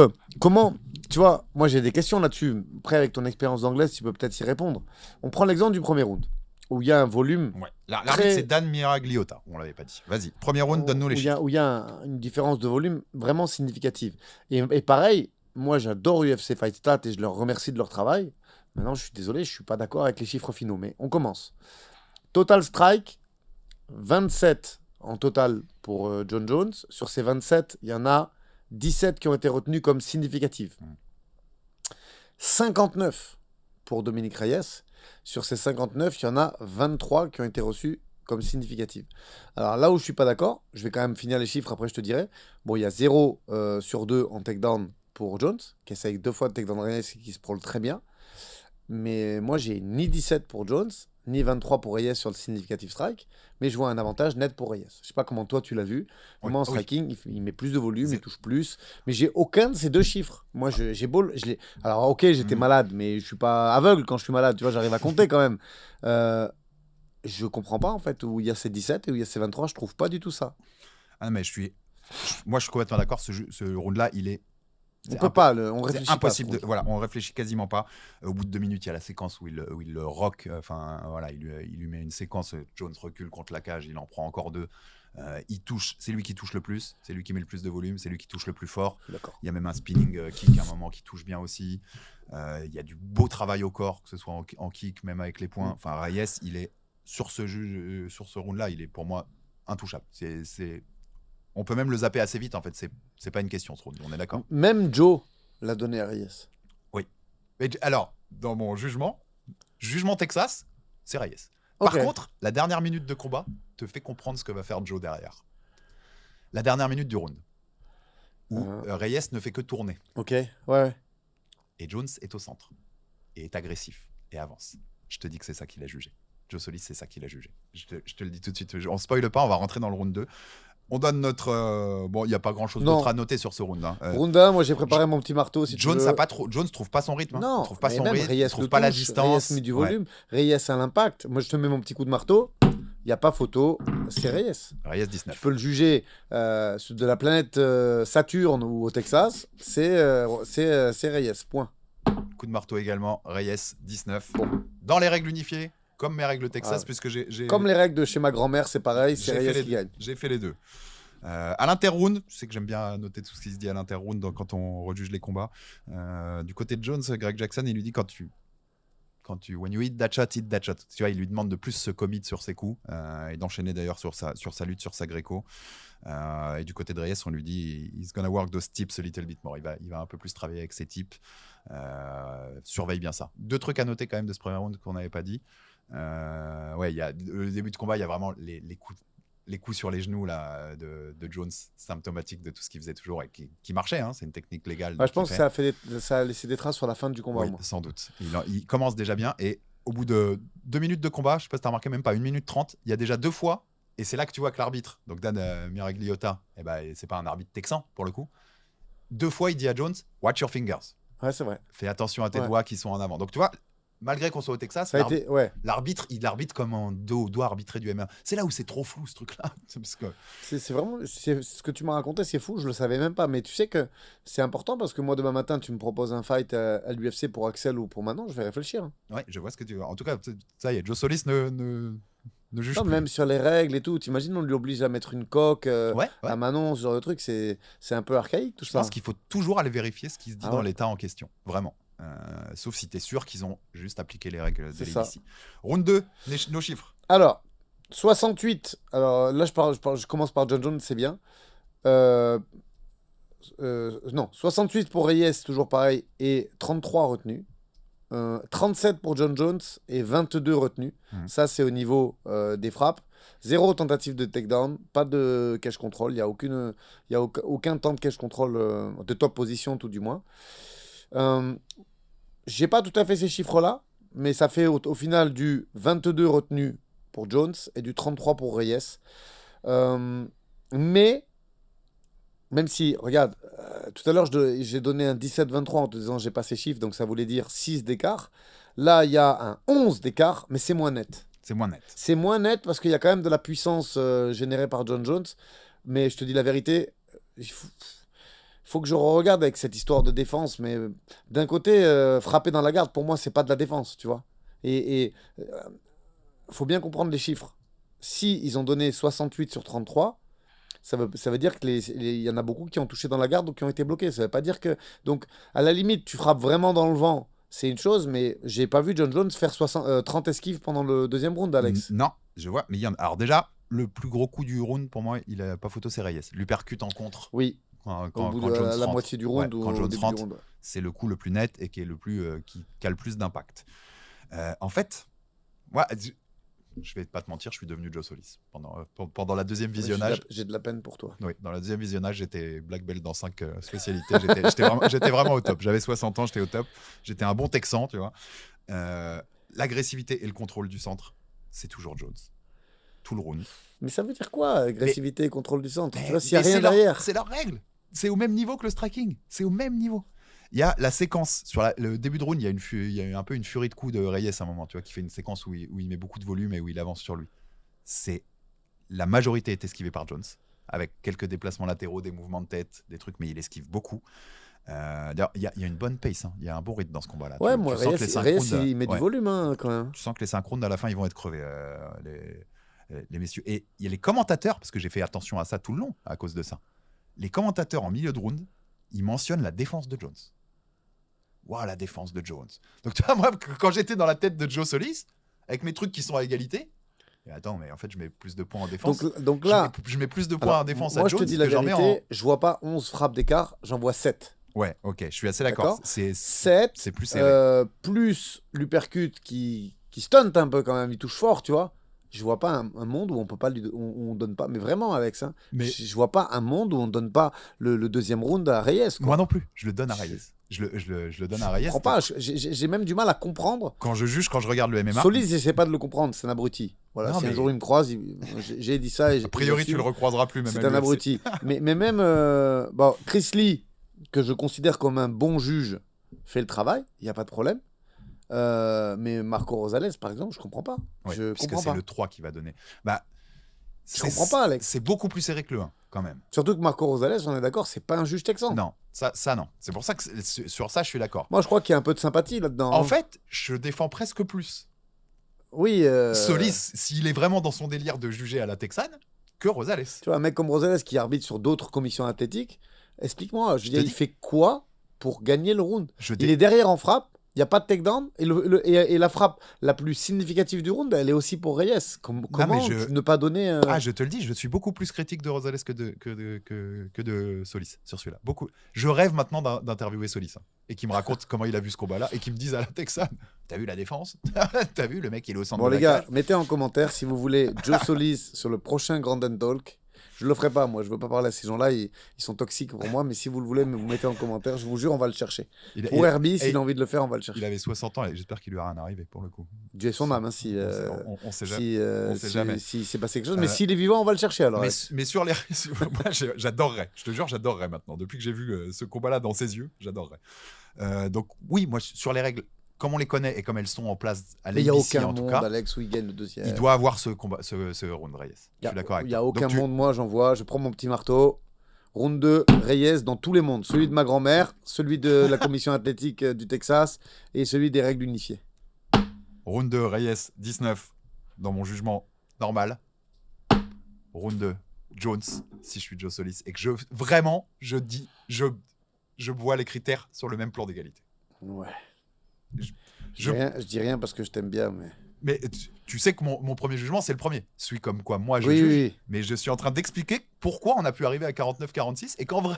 comment. Tu vois, moi, j'ai des questions là-dessus. Après, avec ton expérience d'anglaise, tu peux peut-être y répondre. On prend l'exemple du premier round, où il y a un volume. Ouais. L'arbitre, Très- c'est Dan Miragliotta. On l'avait pas dit. Vas-y. Premier round, donne-nous les où il y a, chiffres. où il y a une différence de volume vraiment significative. Et pareil, moi j'adore UFC Fight Stat et je leur remercie de leur travail. Maintenant, je suis désolé, je suis pas d'accord avec les chiffres finaux, mais on commence. Total strike, 27 en total pour John Jones. Sur ces 27, il y en a 17 qui ont été retenus comme significatives. 59 pour Dominique Reyes. Sur ces 59, il y en a 23 qui ont été reçus comme significatives. Alors là où je suis pas d'accord, je vais quand même finir les chiffres, après je te dirai. Bon, il y a 0 sur 2 en takedown pour Jones, qui essaye 2 fois de takedown Reyes et qui se prôle très bien. Mais moi, j'ai ni 17 pour Jones, ni 23 pour Reyes sur le significative strike, mais je vois un avantage net pour Reyes. Je sais pas comment toi tu l'as vu. Oui, Moi, en oui. striking, il met plus de volume, C'est- il touche plus, mais j'ai aucun de ces deux chiffres. Moi, j'ai beau. Alors, ok, j'étais Mhm. malade, mais je suis pas aveugle quand je suis malade, tu vois, j'arrive à compter quand même. Je comprends pas, en fait, où il y a ces 17 et où il y a ces 23, je trouve pas du tout ça. Ah, mais moi, je suis complètement d'accord. Ce round-là, il est. On c'est peut impo- pas, on C'est réfléchit pas. impossible. ce qu'on dit. Voilà, on réfléchit quasiment pas. Au bout de 2 minutes, il y a la séquence où il le rock. Enfin, voilà, il lui met une séquence. Jones recule contre la cage, il en prend encore 2. Il touche. C'est lui qui touche le plus. C'est lui qui met le plus de volume. C'est lui qui touche le plus fort. Je suis d'accord. Il y a même un spinning kick à un moment qui touche bien aussi. Il y a du beau travail au corps, que ce soit en kick, même avec les points. Enfin, Reyes, il est sur ce round-là, il est pour moi intouchable. On peut même le zapper assez vite en fait. C'est pas une question ce round. On est d'accord. Même Joe l'a donné à Reyes. Mais alors, dans mon jugement Texas, c'est Reyes. Par Ok. contre, la dernière minute de combat te fait comprendre ce que va faire Joe derrière. La dernière minute du round, où Reyes ne fait que tourner. Ok, ouais. Et Jones est au centre. Et est agressif. Et avance. Je te dis que c'est ça qu'il a jugé. Joe Solis, c'est ça qu'il a jugé. Je te le dis tout de suite. On spoile pas, on va rentrer dans le round 2. On donne notre... Bon, il n'y a pas grand-chose Non. d'autre à noter sur ce round. Hein. Round 1, moi j'ai préparé mon petit marteau. Si tu Jones veux. Jones trouve pas son rythme. Non, il trouve pas mais son même rythme. Reyes Il trouve le pas la touche, distance. Reyes met du Ouais. volume. Reyes a l'impact. Moi je te mets mon petit coup de marteau. Il n'y a pas photo. C'est Reyes. Reyes Tu 19. peux le juger de la planète Saturne ou au Texas. C'est Reyes. Point. Coup de marteau également. Reyes 19. Dans les règles unifiées, comme mes règles Texas, Ah. puisque j'ai Comme les règles de chez ma grand-mère, c'est pareil. C'est j'ai fait Reyes qui gagne. j'ai fait les deux. À l'inter-round, je sais que j'aime bien noter tout ce qui se dit à l'inter-round quand on rejuge les combats. Du côté de Jones, Greg Jackson, il lui dit when you hit that shot, hit that shot. Tu vois, il lui demande de plus se commit sur ses coups et d'enchaîner d'ailleurs sur sa lutte, sur sa Greco. Et du côté de Reyes, on lui dit he's gonna work those tips a little bit more. Il va un peu plus travailler avec ses tips. Surveille bien ça. 2 trucs à noter quand même de ce premier round qu'on n'avait pas dit. Ouais, il y a le début de combat, il y a vraiment les coups sur les genoux là, de Jones, symptomatique de tout ce qu'il faisait toujours et qui marchait. Hein, c'est une technique légale. Je pense que ça a laissé des traces sur la fin du combat. Oui, Moi. sans doute. Il commence déjà bien. Et au bout de 2 minutes de combat, je ne sais pas si tu as remarqué, même pas 1 minute 30, il y a déjà 2 fois. Et c'est là que tu vois que l'arbitre, donc Dan Miragliotta, c'est pas un arbitre texan pour le coup. 2 fois, il dit à Jones, watch your fingers. Ouais, c'est vrai. Fais attention à tes Ouais. doigts qui sont en avant. Donc tu vois, malgré qu'on soit au Texas, Ça a été. Ouais. l'arbitre, il arbitre comme on doit arbitrer du MMA. C'est là où c'est trop flou ce truc-là. Parce que... C'est vraiment. Ce que tu m'as raconté, c'est fou, je le savais même pas. Mais tu sais que c'est important parce que moi, demain matin, tu me proposes un fight à l'UFC pour Axel ou pour Manon, je vais réfléchir. Hein. Ouais, je vois ce que tu veux. En tout cas, ça y est, Joe Solis ne juge Non, plus. même sur les règles et tout, t'imagines, on lui oblige à mettre une coque Ouais. à Manon, ce genre de truc, c'est un peu archaïque tout Je ça. pense qu'il faut toujours aller vérifier ce qui se dit Ah dans ouais. l'état en question. Vraiment. Sauf si tu es sûr qu'ils ont juste appliqué les règles de C'est ça. l'ADC. Round 2, nos chiffres. Alors, 68. Alors là, je commence par John Jones, c'est bien. Non, 68 pour Reyes, toujours pareil, et 33 retenus. 37 pour John Jones et 22 retenus. Ça, c'est au niveau des frappes. 0 tentative de takedown, pas de catch control. Il n'y a aucun temps de catch control de top position, tout du moins. J'ai pas tout à fait ces chiffres-là, mais ça fait au final du 22 retenus pour Jones et du 33 pour Reyes. Mais, même si, regarde, tout à l'heure, j'ai donné un 17-23 en te disant j'ai pas ces chiffres, donc ça voulait dire 6 d'écart. Là, il y a un 11 d'écart, mais c'est moins net. C'est moins net. C'est moins net parce qu'il y a quand même de la puissance générée par John Jones. Mais je te dis la vérité, il faut que je regarde avec cette histoire de défense. Mais d'un côté, frapper dans la garde, pour moi, c'est pas de la défense, tu vois. Et faut bien comprendre les chiffres. Si ils ont donné 68 sur 33, ça veut dire qu'il y en a beaucoup qui ont touché dans la garde ou qui ont été bloqués. Ça veut pas dire que... Donc, à la limite, tu frappes vraiment dans le vent, c'est une chose, mais j'ai pas vu John Jones faire 30 esquives pendant le deuxième round, Alex. Non, je vois. Mais il y en a... Alors déjà, le plus gros coup du round, pour moi, il a pas photo, c'est Reyes. L'uppercut en contre. Oui. Quand Au bout quand de Jones la rentre. moitié du round Ouais, ou quand au Jones début rentre, du round. c'est le coup le plus net et qui est le plus qui a le plus d'impact. En fait, moi, je vais pas te mentir, je suis devenu Joe Solis pendant la deuxième visionnage. J'ai de la peine pour toi. Oui, dans la deuxième visionnage, j'étais black belt dans 5 spécialités. J'étais vraiment au top. J'avais 60 ans, j'étais au top. J'étais un bon Texan, tu vois. L'agressivité et le contrôle du centre, c'est toujours Jones. Tout le round. Mais ça veut dire quoi, agressivité et contrôle du centre? Tu vois, s'il n'y a Mais rien derrière. C'est leur règle. C'est au même niveau que le striking. C'est au même niveau. Il y a la séquence, sur le début de round, il y a eu un peu une furie de coups de Reyes à un moment, tu vois, qui fait une séquence où il met beaucoup de volume et où il avance sur lui. La majorité est esquivée par Jones, avec quelques déplacements latéraux, des mouvements de tête, des trucs, mais il esquive beaucoup. D'ailleurs, il y a une bonne pace, hein. Il y a un bon rythme dans ce combat-là. Ouais, tu moi, sens que les Reyes, synchrones, il met du volume, hein, quand même. tu sens que les synchrones, à la fin, ils vont être crevés, les messieurs. Et il y a les commentateurs, parce que j'ai fait attention à ça tout le long, à cause de ça. Les commentateurs en milieu de round, ils mentionnent la défense de Jones. Waouh, la défense de Jones. Donc, tu vois, moi, quand j'étais dans la tête de Joe Solis, avec mes trucs qui sont à égalité, et attends, mais en fait, je mets plus de points en défense. Donc là, je mets plus de points en défense à moi, Jones je te dis la que j'en mets vérité, je vois pas 11 frappes d'écart, j'en vois 7. Ouais, ok, je suis assez d'accord. C'est 7, c'est plus serré. plus l'uppercut qui stunt un peu quand même, il touche fort, tu vois. Je vois pas un monde où on peut pas on donne pas, mais vraiment Alex, hein, Mais- je vois pas un monde où on donne pas le deuxième round à Reyes, quoi. Moi non plus, je le donne à Reyes. Je le donne à Reyes. Je comprends pas, j'ai même du mal à comprendre. Quand je regarde le MMA. Solis, j'essaie pas de le comprendre, c'est un abruti. Voilà, Non, si un mais- jour il me croise, j'ai dit ça. A priori, tu le recroiseras plus, même C'est à un l'UFC. abruti. mais même Chris Lee, que je considère comme un bon juge, fait le travail, il n'y a pas de problème. Mais Marco Rosales, par exemple, je comprends pas. Ouais, Je puisque comprends c'est pas. le 3 qui va donner. Bah, Je comprends pas, Alex. C'est beaucoup plus serré que le 1, quand même. Surtout que Marco Rosales, on est d'accord, c'est pas un juge texan. Non, ça non. C'est pour ça que sur ça, je suis d'accord. Moi, je crois qu'il y a un peu de sympathie là-dedans. En hein. fait, je défends presque plus Oui. Solis, s'il est vraiment dans son délire de juger à la texane, que Rosales. Tu vois, un mec comme Rosales qui arbitre sur d'autres commissions athlétiques, explique-moi, je veux dire, te il dis- fait quoi pour gagner le round? Je Il est derrière en frappe, il n'y a pas de takedown, et la frappe la plus significative du round, elle est aussi pour Reyes. Comment ne pas donner... Ah, je te le dis, je suis beaucoup plus critique de Rosales que de Solis sur celui-là. Beaucoup. Je rêve maintenant d'interviewer Solis et qu'il me raconte comment il a vu ce combat-là et qu'il me dise à la Texane, t'as vu la défense? T'as vu le mec, il est au centre Bon de les la gars, cage. mettez en commentaire si vous voulez Joe Solis sur le prochain Grand Talk. Je le ferai pas, moi, je veux pas parler à ces gens-là, ils sont toxiques pour moi, mais si vous le voulez, vous mettez en commentaire, je vous jure, on va le chercher. Pour Herbie, s'il a envie de le faire, on va le chercher. Il avait 60 ans et j'espère qu'il lui a rien arrivé pour le coup. Dieu est son âme, hein, si On sait jamais. Sait jamais. si c'est passé quelque chose, mais s'il est vivant, on va le chercher alors. Mais sur les moi, j'adorerais, je te jure, j'adorerais maintenant. Depuis que j'ai vu ce combat-là dans ses yeux, j'adorerais. Donc oui, moi sur les règles, comme on les connaît et comme elles sont en place à Mais il n'y a l'ABC aucun en tout monde, cas, Alex, où il gagne le deuxième. il doit avoir ce combat, ce round Reyes. Je suis d'accord avec Il n'y a toi. aucun Donc, monde, moi j'envoie, je prends mon petit marteau. Round 2, Reyes dans tous les mondes. Celui de ma grand-mère, celui de la commission athlétique du Texas et celui des règles unifiées. Round 2, Reyes, 19, dans mon jugement normal. Round 2, Jones, si je suis Joe Solis. Et que je vois les critères sur le même plan d'égalité. Ouais. Je- Je dis rien parce que je t'aime bien, mais... Mais tu sais que mon premier jugement, c'est le premier. Celui comme quoi moi je Oui, juge. oui. Mais je suis en train d'expliquer pourquoi on a pu arriver à 49-46 et qu'en vrai,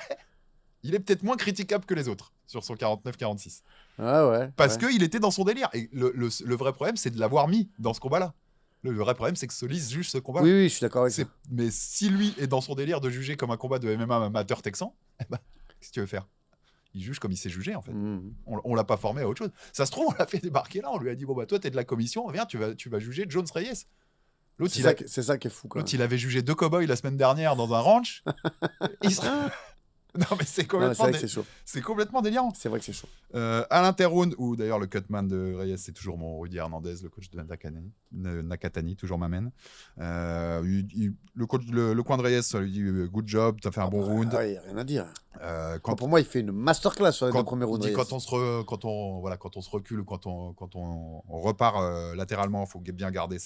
il est peut-être moins critiquable que les autres sur son 49-46. Ah ouais. Parce qu'il était dans son délire. Et le vrai problème, c'est de l'avoir mis dans ce combat-là. Le vrai problème, c'est que Solis juge ce combat. Oui, je suis d'accord avec ça. Mais si lui est dans son délire de juger comme un combat de MMA amateur texan, qu'est-ce que tu veux faire? Il juge comme il s'est jugé, en fait. On l'a pas formé à autre chose. Ça se trouve, on l'a fait débarquer là. On lui a dit, bon, bah, toi, t'es de la commission, viens, tu vas juger Jones Reyes. L'autre, c'est ça qui est fou. L'autre, il avait jugé 2 cow-boys la semaine dernière dans un ranch. Non, mais c'est complètement, c'est complètement délirant. C'est vrai que c'est chaud. À l'interround, où d'ailleurs le cutman de Reyes, c'est toujours mon Rudy Hernandez, le coach de Nakatani, toujours m'amène. Le coin de Reyes lui dit good job, t'as fait un bon round. Ouais, rien à dire. Pour moi, il fait une masterclass sur les 2 premiers rounds. Quand on se recule, quand on repart latéralement, il faut bien garder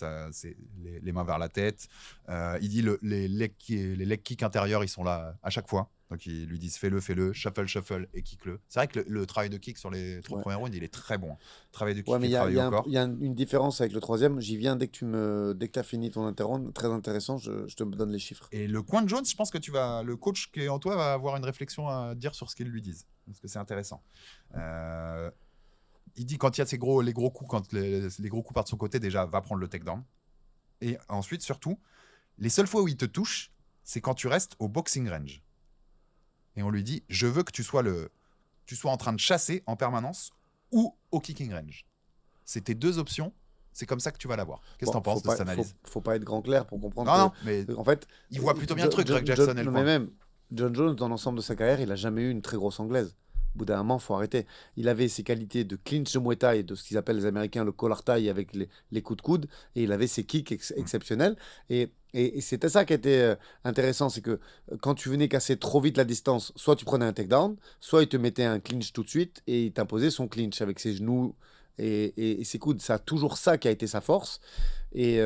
les mains vers la tête. Il dit les leg kicks intérieurs, ils sont là à chaque fois. Donc ils lui disent fais-le, shuffle et kick-le. C'est vrai que le travail de kick sur les 3 premiers rounds, il est très bon. Travail de kick et travail au corps. Il y a une différence avec le 3e. J'y viens dès que tu as fini ton interround. Très intéressant, je te donne les chiffres. Et le coin de Jones, je pense que le coach qui est en toi va avoir une réflexion à dire sur ce qu'ils lui disent. Parce que c'est intéressant. Il dit quand il y a les gros coups, quand les gros coups partent de son côté, déjà, va prendre le takedown. Et ensuite, surtout, les seules fois où il te touche, c'est quand tu restes au boxing range. Et on lui dit, je veux que tu sois en train de chasser en permanence ou au kicking range. C'est tes 2 options. C'est comme ça que tu vas l'avoir. Qu'est-ce que t'en penses de cette analyse? Faut pas être grand clair pour comprendre. Non, mais en fait, il voit plutôt bien le truc, Greg Jackson. Mais même John Jones, dans l'ensemble de sa carrière, il a jamais eu une très grosse anglaise. Au bout d'un moment, faut arrêter. Il avait ses qualités de clinch de Muay Thai, de ce qu'ils appellent les Américains le collar tie avec les coups de coude, et il avait ses kicks exceptionnels. Et c'était ça qui était intéressant, c'est que quand tu venais casser trop vite la distance, soit tu prenais un takedown, soit il te mettait un clinch tout de suite, et il t'imposait son clinch avec ses genoux et ses coudes. C'est toujours ça qui a été sa force. Et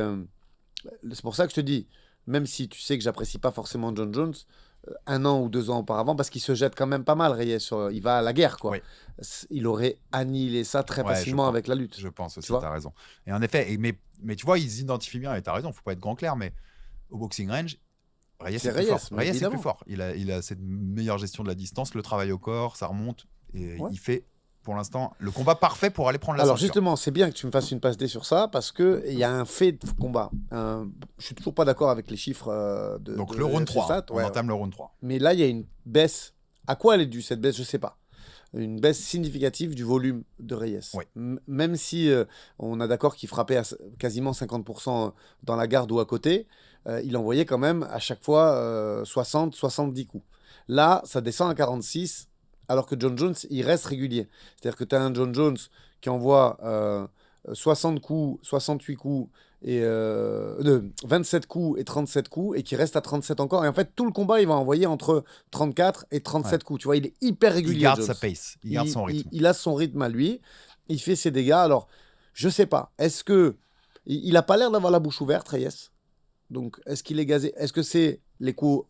c'est pour ça que je te dis, même si tu sais que j'apprécie pas forcément John Jones, 1 an ou 2 ans auparavant, parce qu'il se jette quand même pas mal, Reyes. Il va à la guerre, quoi. Oui. Il aurait annihilé ça très facilement avec la lutte. Je pense aussi, t'as raison. Et en effet, mais tu vois, ils s'identifient bien, et t'as raison, faut pas être grand clair, mais au boxing range, Reyes est plus fort. Reyes est plus fort. Il a cette meilleure gestion de la distance, le travail au corps, ça remonte, et il fait... pour l'instant, le combat parfait pour aller prendre la ceinture. Alors justement, c'est bien que tu me fasses une passe D sur ça, parce qu'il y a un fait de combat. Je suis toujours pas d'accord avec les chiffres de... Donc le round 3, on entame le round 3. Mais là, il y a une baisse. À quoi elle est due, cette baisse? Je sais pas. Une baisse significative du volume de Reyes. Oui. Même si on a d'accord qu'il frappait à quasiment 50% dans la garde ou à côté, il envoyait quand même à chaque fois 60-70 coups. Là, ça descend à 46, alors que John Jones, il reste régulier. C'est-à-dire que tu as un John Jones qui envoie 60 coups, 68 coups, et 27 coups et 37 coups, et qui reste à 37 encore. Et en fait, tout le combat, il va envoyer entre 34 et 37 coups. Tu vois, il est hyper régulier. Il garde Jones. sa pace, il garde son rythme. Il a son rythme à lui, il fait ses dégâts. Alors, je sais pas, est-ce que... Il n'a pas l'air d'avoir la bouche ouverte, Reyes. Donc, est-ce qu'il est gazé? Est-ce que c'est les coups,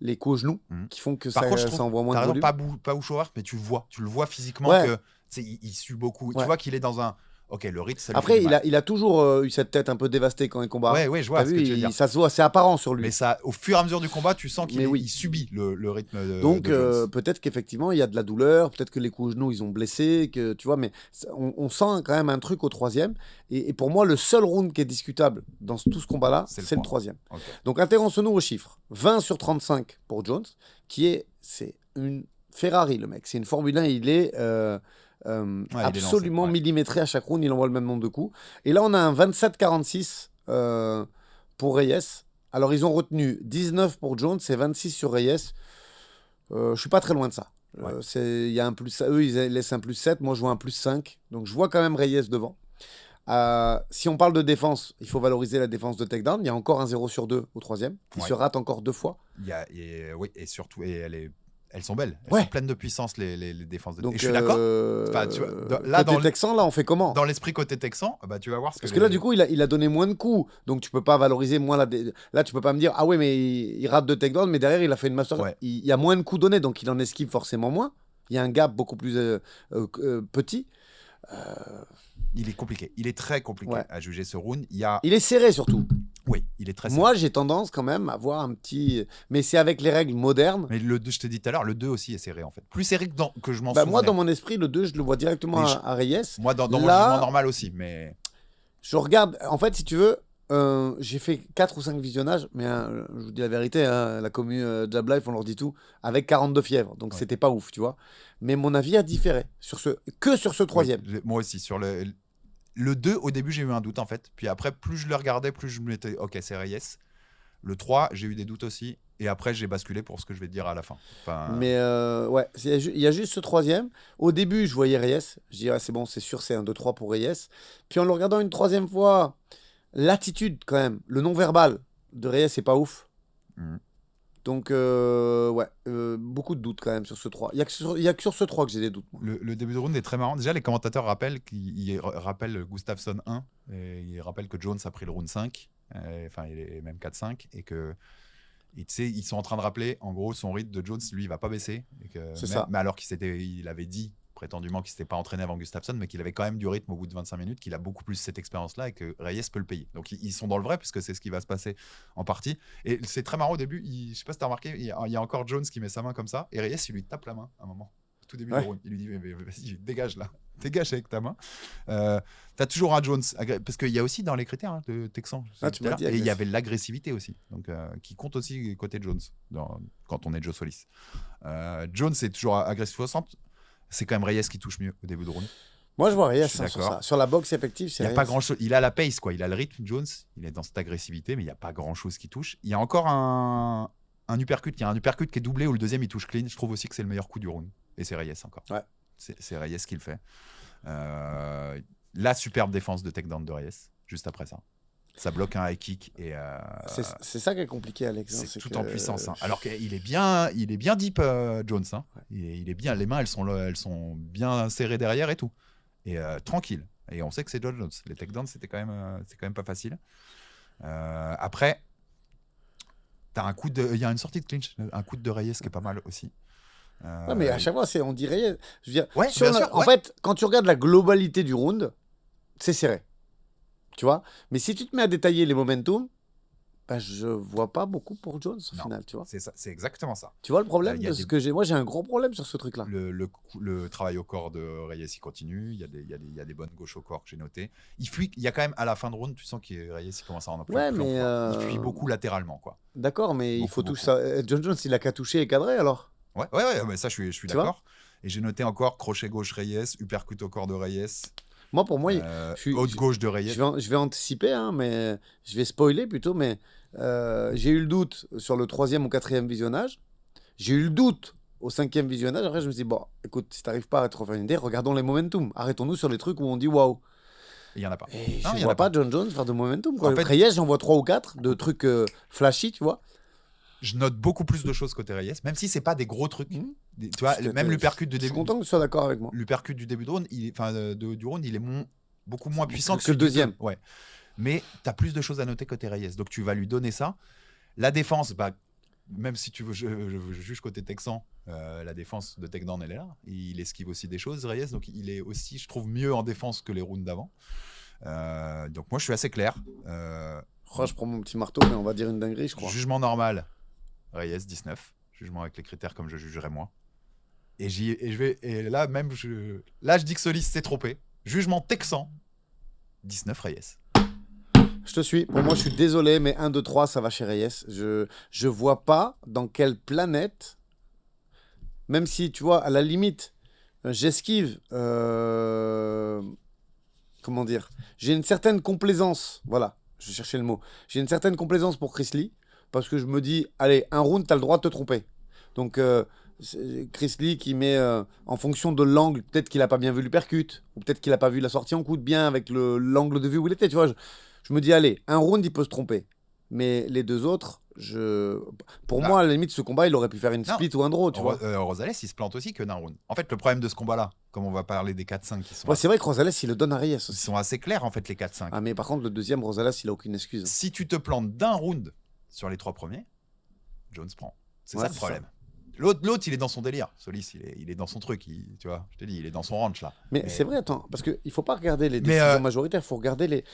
les coups au genou qui font que ça envoie moins de volume? Pas bouche ouverte, mais tu le vois physiquement que il sue beaucoup. Tu vois qu'il est dans un... Ok, le rythme, ça lui Après, fait du mal. il a toujours eu cette tête un peu dévastée quand il combat. Ouais, je vois ce que tu veux dire. Ça se voit, c'est apparent sur lui. Mais ça, au fur et à mesure du combat, tu sens qu'il subit le rythme Donc, de Jones. peut-être qu'effectivement, il y a de la douleur, peut-être que les coups au genou, ils ont blessé, que, tu vois, mais on sent quand même un truc au 3e. Et pour moi, le seul round qui est discutable dans tout ce combat-là, c'est le 3e. Okay. Donc, intéressons-nous aux chiffres. 20 sur 35 pour Jones, c'est une Ferrari, le mec. C'est une Formule 1, il est... absolument millimétré à chaque round, il envoie le même nombre de coups. Et là, on a un 27-46 pour Reyes. Alors, ils ont retenu 19 pour Jones et 26 sur Reyes. Je suis pas très loin de ça. Y a un plus, eux, ils laissent un plus 7. Moi, je vois un plus 5. Donc, je vois quand même Reyes devant. Si on parle de défense, il faut valoriser la défense de takedown. Il y a encore un 0 sur 2 au 3e. Il se rate encore 2 fois. Oui, et surtout, elles sont belles. Elles sont pleines de puissance, les défenses de... Donc, et je suis d'accord. Côté texan, là, on fait comment? Dans l'esprit côté texan, tu vas voir ce que... Parce que là, du coup, il a donné moins de coups. Donc, tu peux pas valoriser moins Là, tu peux pas me dire, ah ouais, mais il rate de takedown, mais derrière, il a fait une master. Il y a moins de coups donnés, donc il en esquive forcément moins. Il y a un gap beaucoup plus petit. Il est compliqué. Il est très compliqué à juger ce round. Il est serré, surtout. Oui. Il est très safe. Moi, j'ai tendance quand même à voir un petit. Mais c'est avec les règles modernes. Mais le 2, je t'ai dit tout à l'heure, le 2 aussi est serré en fait. Plus serré que je m'en Bah, souvenais. moi, dans mon esprit, le 2, je le vois directement Mais à Reyes. Moi, dans mon Là- jugement normal aussi, mais Je regarde. En fait, si tu veux, j'ai fait 4 ou 5 visionnages. Mais je vous dis la vérité, hein, la commu Jab Life, on leur dit tout. Avec 42 fièvres. Donc, Ouais. c'était pas ouf, tu vois. Mais mon avis a différé. Que sur ce troisième. oui, moi aussi sur le 2, au début, j'ai eu un doute en fait. Puis après, plus je le regardais, plus je me mettais OK, c'est Reyes. Le 3, j'ai eu des doutes aussi. Et après, j'ai basculé pour ce que je vais te dire à la fin. Enfin, Mais ouais, il y a juste ce troisième. Au début, je voyais Reyes. Je disais, c'est bon, c'est sûr, c'est 1, 2, 3 pour Reyes. Puis en le regardant une troisième fois, l'attitude quand même, le non-verbal de Reyes, c'est pas ouf. Mhm. Donc, ouais, beaucoup de doutes quand même sur ce 3. Il y a que sur ce 3 que j'ai des doutes. Moi. le début de round est très marrant. Déjà, les commentateurs rappellent qu'ils rappellent Gustafsson 1. Et ils rappellent que Jones a pris le round 5. Enfin, il est même 4-5. Et que. Et tu sais, ils sont en train de rappeler, en gros, son rythme de Jones, lui, il va pas baisser. C'est ça. Mais alors il avait dit prétendument qu'il s'était pas entraîné avant Gustafsson, mais qu'il avait quand même du rythme au bout de 25 minutes, qu'il a beaucoup plus cette expérience-là et que Reyes peut le payer. Donc ils sont dans le vrai, puisque c'est ce qui va se passer en partie. Et c'est très marrant au début, je sais pas si tu as remarqué, il y a encore Jones qui met sa main comme ça, et Reyes, il lui tape la main à un moment. Tout début Ouais. du round. Il lui dit, mais vas-y, dégage là. Dégage avec ta main. T'as toujours un Jones, parce qu'il y a aussi dans les critères hein, de Texan, Tu m'as dit et il y avait l'agressivité aussi, donc qui compte aussi côté Jones quand on est Joe Solis. Jones est toujours agressif 60. C'est quand même Reyes qui touche mieux au début de round. Moi, je vois Reyes Je suis sur d'accord. ça. Sur la boxe effective, c'est Il y a Reyes. pas grand chose. Il a la pace, quoi. Il a le rythme, Jones. Il est dans cette agressivité, mais il n'y a pas grand chose qui touche. Il y a encore un uppercut. Il y a un uppercut qui est doublé où le deuxième il touche clean. Je trouve aussi que c'est le meilleur coup du round. Et c'est Reyes encore. Ouais. C'est Reyes qui le fait. La superbe défense de takedown de Reyes, juste après ça. Ça bloque un high kick et C'est ça qui est compliqué, Alex. hein, c'est tout que- en puissance. Hein. Alors qu'il est bien deep, Jones. Hein. Ouais. Il est bien. Les mains, elles sont bien serrées derrière et tout. Et tranquille. Et on sait que c'est John Jones. Les takedowns, c'est quand même pas facile. Après, il y a une sortie de clinch, un coup de Reyes qui est pas mal aussi. Ouais, mais à chaque fois, on dit Reyes. Je veux dire, Ouais, sur bien la- sûr, en ouais. fait, quand tu regardes la globalité du round, c'est serré. Tu vois. Mais si tu te mets à détailler les momentum, bah, je vois pas beaucoup pour Jones au Non. final, tu vois. C'est ça, c'est exactement ça. Tu vois le problème Il y a de des- ce que j'ai. Moi, j'ai un gros problème sur ce truc-là. Le travail au corps de Reyes, il continue. Il y a des bonnes gauches au corps que j'ai notées. Il fuit. Il y a quand même, à la fin de round, tu sens que Reyes il commence à en Ouais, plus en mais, pouvoir. Il fuit beaucoup latéralement, quoi. D'accord, mais il Beaucoup, faut tout beaucoup. ça. John Jones, il a qu'à toucher et cadrer alors. Ouais, mais ça, je suis Tu vois d'accord. Et j'ai noté encore crochet gauche Reyes, uppercut au corps de Reyes, Moi, pour moi, haute gauche de Reyes. je vais anticiper, hein, mais je vais spoiler plutôt. Mais j'ai eu le doute sur le 3e ou 4e visionnage. J'ai eu le doute au 5e visionnage. Après, je me suis dit, bon, écoute, si t'arrives pas à te refaire une idée, regardons les momentum. Arrêtons-nous sur les trucs où on dit waouh. Il y en a pas. Et Non, il je y en vois a pas John Jones faire de momentum. Quoi. En fait- Reyes, j'en vois 3 ou 4 de trucs flashy, tu vois. Je note beaucoup plus de choses côté Reyes, même si c'est pas des gros trucs. Mhm. Tu vois, même l'uppercut de Je suis début. content que tu sois d'accord avec moi. L'uppercut du début de round, du round, il est beaucoup moins puissant que celui le du deuxième. deux. Ouais. Mais tu as plus de choses à noter côté Reyes. Donc tu vas lui donner ça. La défense, bah, même si tu veux, je juge côté Texan, la défense de takedown, elle est là. Il esquive aussi des choses, Reyes. Donc il est aussi, je trouve, mieux en défense que les rounds d'avant. Donc moi, je suis assez clair. Oh, je prends mon petit marteau, mais on va dire une dinguerie, je crois. Jugement normal, Reyes 19. Jugement avec les critères comme je jugerais moi. Et là, même, je dis que Solis s'est trompé. Jugement Texan, 19 Reyes. Je te suis. Pour moi, je suis désolé, mais 1, 2, 3, ça va chez Reyes. Je vois pas dans quelle planète, même si, tu vois, à la limite, j'esquive. Comment dire? J'ai une certaine complaisance. Voilà, je cherchais le mot. J'ai une certaine complaisance pour Chris Lee, parce que je me dis, allez, un round, t'as le droit de te tromper. Donc, c'est Chris Lee qui met en fonction de l'angle, peut-être qu'il a pas bien vu l'uppercut, ou peut-être qu'il a pas vu la sortie en coude bien avec l'angle de vue où il était, tu vois. Je me dis, allez, un round, il peut se tromper. Mais les deux autres, pour moi, à la limite, ce combat, il aurait pu faire une Non. split ou un draw, tu vois. Rosales, il se plante aussi que d'un round. En fait, le problème de ce combat-là, comme on va parler des 4-5 qui sont, Ouais, c'est vrai que Rosales, il le donne à Reyes ils aussi. sont assez clairs, en fait, les 4-5. Ah, mais par contre, le deuxième, Rosales, il a aucune excuse. Si tu te plantes d'un round sur les 3 premiers, Jones prend. C'est Ouais, ça le c'est problème. L'autre, il est dans son délire. Solis, il est dans son truc. Tu vois, je t'ai dit, il est dans son ranch là. Mais c'est vrai, attends, parce qu'il ne faut pas regarder les Mais, décisions majoritaires, il faut regarder les.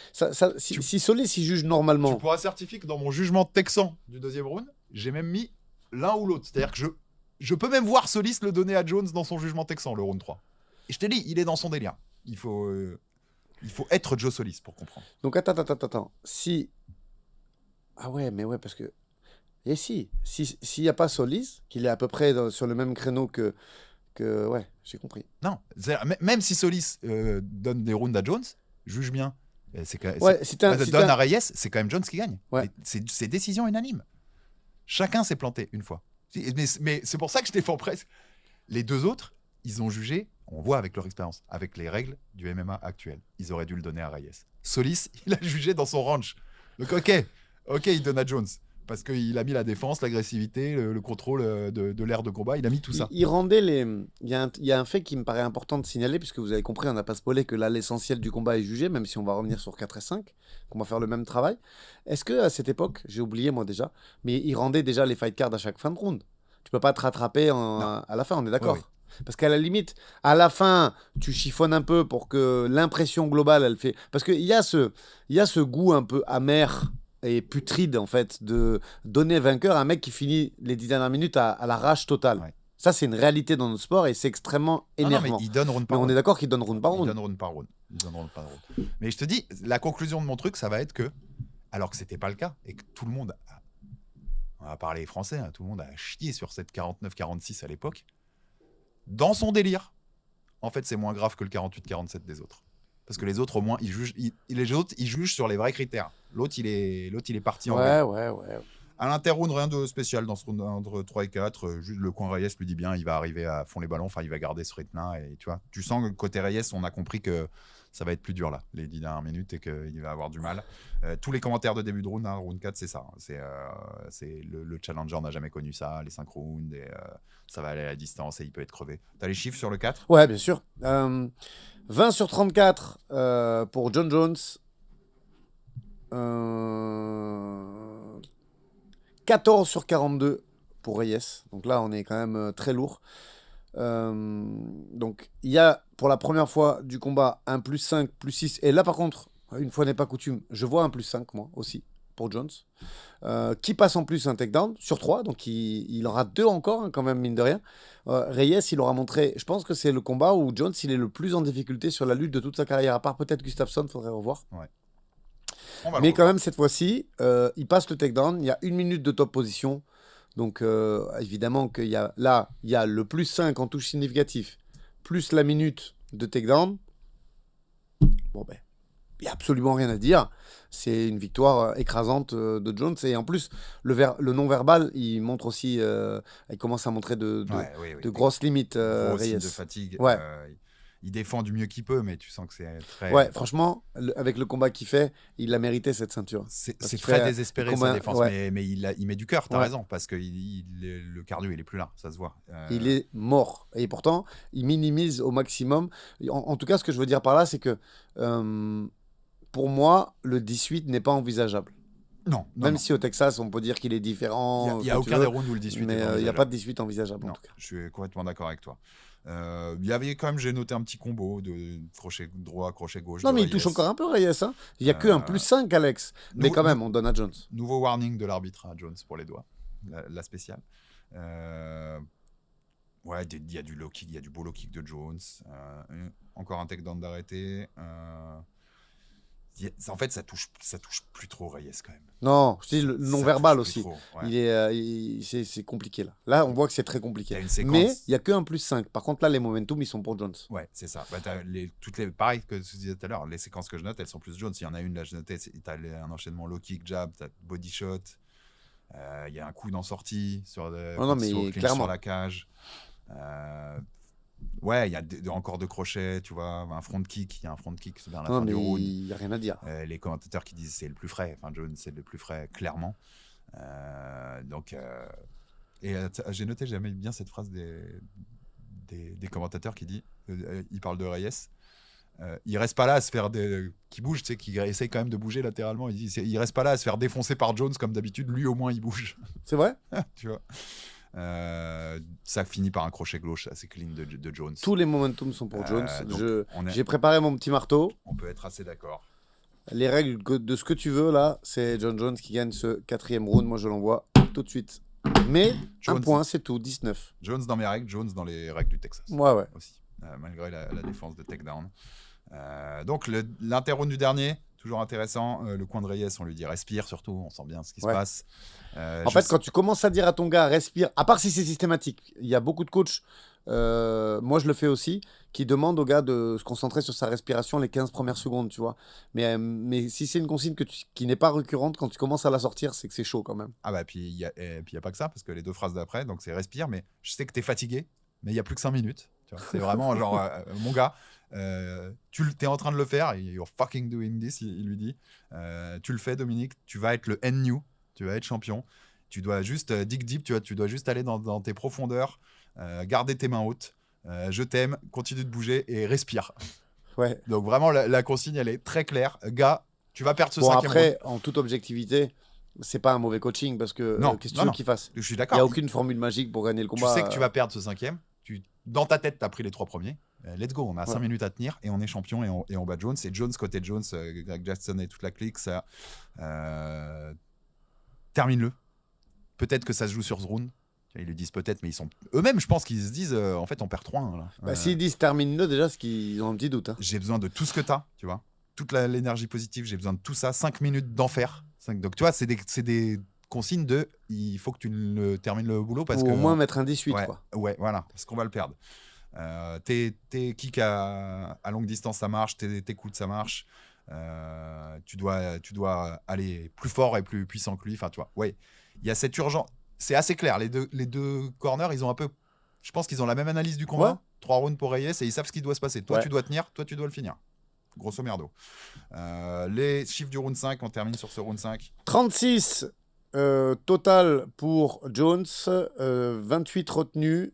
Si Solis il juge Tu normalement. pourras certifier que dans mon jugement texan du deuxième round, j'ai même mis l'un ou l'autre. C'est-à-dire que je peux même voir Solis le donner à Jones dans son jugement texan, le round 3. Et je t'ai dit, il est dans son délire. Il faut être Joe Solis pour comprendre. Donc attends. Si. Ah ouais, mais ouais, parce que. Et s'il n'y a pas Solis, qu'il est à peu près sur le même créneau que. Ouais, j'ai compris. Non, même si Solis donne des rounds à Jones, juge bien. Donne à Reyes, c'est quand même Jones qui gagne. Ouais. C'est décision unanime. Chacun s'est planté une fois. Mais c'est pour ça que je défends presque. Les deux autres, ils ont jugé, on voit avec leur expérience, avec les règles du MMA actuel. Ils auraient dû le donner à Reyes. Solis, il a jugé dans son ranch. Donc ok, il donne à Jones. Parce qu'il a mis la défense, l'agressivité, le contrôle de l'ère de combat, il a mis tout ça. Il rendait les. Il y a un fait qui me paraît important de signaler, puisque vous avez compris, on n'a pas spoilé que là, l'essentiel du combat est jugé, même si on va revenir sur 4 et 5, qu'on va faire le même travail. Est-ce que à cette époque, j'ai oublié moi déjà, mais il rendait déjà les fight cards à chaque fin de round. Tu peux pas te rattraper à la fin, on est d'accord. Oui. Parce qu'à la limite, à la fin, tu chiffonnes un peu pour que l'impression globale, elle fait. Parce qu'il y a ce goût un peu amer et putride, en fait, de donner vainqueur à un mec qui finit les 10 dernières minutes à la rage totale. Ouais. Ça, c'est une réalité dans notre sport et c'est extrêmement énervant. Non, mais il donne round par round. On est d'accord qu'il donne round par round. Il donne round par round. Mais je te dis, la conclusion de mon truc, ça va être que, alors que c'était pas le cas, et que tout le monde, on va parler français, tout le monde a chié sur cette 49-46 à l'époque, dans son délire, en fait, c'est moins grave que le 48-47 des autres. Parce que les autres, au moins, ils jugent sur les vrais critères. L'autre, il est parti en vrai. Ouais. À l'inter-round, rien de spécial dans ce round entre 3 et 4. Juste le coin Reyes lui dit bien, il va arriver à fond les ballons, enfin, il va garder ce rythme-là. Et tu vois, tu sens que côté Reyes, on a compris que ça va être plus dur là, les 10 dernières minutes, et qu'il va avoir du mal. Tous les commentaires de début de round, round 4, c'est ça. C'est le challenger n'a jamais connu ça, les 5 rounds, et ça va aller à la distance et il peut être crevé. T'as les chiffres sur le 4 ? Ouais, bien sûr. 20 sur 34 pour John Jones. 14 sur 42 pour Reyes. Donc là, on est quand même très lourd. Donc, il y a pour la première fois du combat un plus 5, plus 6. Et là, par contre, une fois n'est pas coutume, je vois un plus 5, moi aussi, pour Jones. Qui passe en plus un takedown sur 3. Donc, il en rate 2 encore, hein, quand même, mine de rien. Reyes, il aura montré. Je pense que c'est le combat où Jones, il est le plus en difficulté sur la lutte de toute sa carrière. À part peut-être Gustafsson, faudrait revoir. Ouais. Mais quand même, cette fois-ci, il passe le takedown. Il y a 1 minute de top position. Donc, évidemment, il y a le plus 5 en touche significatif, plus la minute de takedown. Bon, ben, il n'y a absolument rien à dire. C'est une victoire écrasante de Jones. Et en plus, le non-verbal, il montre aussi. Il commence à montrer de grosses limites. Reyes. De fatigue. Ouais. Il défend du mieux qu'il peut, mais tu sens que c'est très... Ouais, franchement, avec le combat qu'il fait, il a mérité cette ceinture. C'est très désespéré, sa défense, mais il met du cœur, t'as raison, parce que le cardio, il est plus là, ça se voit. Il est mort. Et pourtant, il minimise au maximum. En tout cas, ce que je veux dire par là, c'est que pour moi, le 18 n'est pas envisageable. Non. Même si au Texas, on peut dire qu'il est différent. Il n'y a aucun des rounds où le 18 mais il n'y a pas de 18 envisageable, en tout cas. Je suis complètement d'accord avec toi. Il y avait quand même, j'ai noté un petit combo de crochet droit, crochet gauche. Non, mais il touche encore un peu Reyes. Hein. Il n'y a que un plus 5, Alex. Mais quand même, on donne à Jones. Nouveau warning de l'arbitre à Jones pour les doigts. La spéciale. Ouais, il y a du low kick, il y a du beau low kick de Jones. Encore un takedown d'arrêté. En fait, ça touche plus trop Reyes quand même. Non, je dis le non-verbal aussi. Trop, ouais. C'est compliqué là. Là, on voit que c'est très compliqué. Mais il n'y a que un plus 5. Par contre, là, les momentum, ils sont pour Jones. Ouais, c'est ça. Bah, pareil que tu disais tout à l'heure, les séquences que je note, elles sont plus Jones. Il y en a une, là, je notais, tu as un enchènement low kick, jab, tu as body shot. Il y a un coup d'en sortie sur la cage. Ouais, il y a encore deux crochets, tu vois, un front kick, il y a un front kick vers la fin du round. Il n'y a rien à dire. Les commentateurs qui disent c'est le plus frais, enfin Jones c'est le plus frais, clairement. J'ai noté, j'aimais bien cette phrase des commentateurs qui dit, il parle de Reyes, il reste pas là à se faire qui bouge, tu sais, qui essaye quand même de bouger latéralement. Il dit, il reste pas là à se faire défoncer par Jones comme d'habitude, lui au moins il bouge. C'est vrai. Tu vois. Ça finit par un crochet gauche assez clean de Jones. Tous les momentum sont pour Jones. Donc, J'ai préparé mon petit marteau. On peut être assez d'accord. Les règles de ce que tu veux, là, c'est John Jones qui gagne ce 4e round. Moi, je l'envoie tout de suite. Mais Jones, un point, c'est tout, 19. Jones dans mes règles, Jones dans les règles du Texas. Ouais. Aussi, malgré la défense de takedown. Donc, l'interround du dernier, toujours intéressant. Le coin de Reyes, on lui dit respire surtout, on sent bien ce qui se passe. En fait, quand tu commences à dire à ton gars respire, à part si c'est systématique, il y a beaucoup de coachs, moi je le fais aussi, qui demandent au gars de se concentrer sur sa respiration les 15 premières secondes, tu vois. Mais si c'est une consigne qui n'est pas récurrente, quand tu commences à la sortir, c'est que c'est chaud quand même. Ah bah, puis il n'y a pas que ça, parce que les 2 phrases d'après, donc c'est respire, mais je sais que tu es fatigué, mais il n'y a plus que 5 minutes. C'est vraiment genre, mon gars, tu es en train de le faire, you're fucking doing this, il lui dit. Tu le fais, Dominique, tu vas être le N-New, tu vas être champion. Tu dois juste dig deep, tu dois juste aller dans tes profondeurs, garder tes mains hautes. Je t'aime, continue de bouger et respire. Ouais. Donc vraiment, la consigne, elle est très claire. Gars, tu vas perdre ce 5e round. Après, en toute objectivité, c'est pas un mauvais coaching parce que qu'est-ce que tu veux qu'il fasse ? Je suis Il d'accord. n'y a aucune formule magique pour gagner le combat. Tu sais que tu vas perdre ce 5e. Dans ta tête, tu as pris les 3 premiers. Let's go, on a 5 minutes à tenir et on est champion et on bat Jones. Et Jones, côté Jones, Greg Jackson et toute la clique, ça termine-le. Peut-être que ça se joue sur ce round. Ils lui disent peut-être, mais ils sont eux-mêmes, je pense qu'ils se disent en fait, on perd 3-1. Là. S'ils disent termine-le, déjà, c'est qu'ils ont un petit doute. Hein. J'ai besoin de tout ce que tu as, tu vois. Toute l'énergie positive, j'ai besoin de tout ça. 5 minutes d'enfer. Donc, tu vois, c'est des consignes de il faut que tu termines le boulot. Ou au moins mettre un 18. Ouais, quoi. Ouais, voilà, parce qu'on va le perdre. Tes kicks à longue distance, ça marche. Tes coudes, ça marche. Tu dois aller plus fort et plus puissant que lui. Enfin, tu vois, ouais. Il y a cette urgence. C'est assez clair. Les deux corners, ils ont un peu. Je pense qu'ils ont la même analyse du combat. 3 rounds pour Reyes et ils savent ce qui doit se passer. Toi, tu dois tenir. Toi, tu dois le finir. Grosso merdo. Les chiffres du round 5, on termine sur ce round 5. 36 total pour Jones, 28 retenus.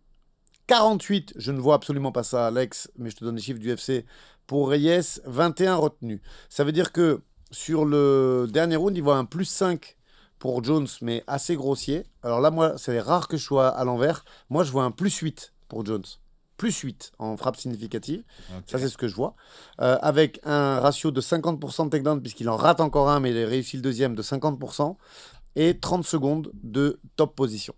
48, je ne vois absolument pas ça, Alex, mais je te donne les chiffres du UFC. Pour Reyes, 21 retenus. Ça veut dire que sur le dernier round, il voit un plus 5 pour Jones, mais assez grossier. Alors là, moi, c'est rare que je sois à l'envers. Moi, je vois un plus 8 pour Jones. Plus 8 en frappe significative. Okay. Ça, c'est ce que je vois. Avec un ratio de 50% de takedown, puisqu'il en rate encore un, mais il a réussi le deuxième de 50%. Et 30 secondes de top position.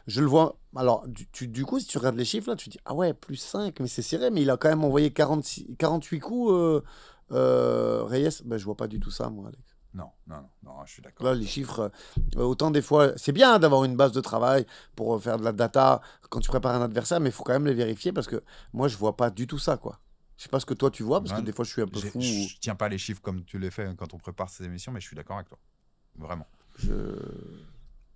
Je le vois. Alors, du coup, si tu regardes les chiffres, là, tu te dis, ah ouais, plus 5, mais c'est serré, mais il a quand même envoyé 48 coups. Reyes, ben, je vois pas du tout ça, moi, Alex. Non, je suis d'accord. Là, les chiffres, autant des fois, c'est bien d'avoir une base de travail pour faire de la data quand tu prépares un adversaire, mais il faut quand même les vérifier parce que moi, je vois pas du tout ça, quoi. Je sais pas ce que toi, tu vois, parce que des fois, je suis un peu fou. Je tiens pas les chiffres comme tu les fais quand on prépare ces émissions, mais je suis d'accord avec toi. Vraiment.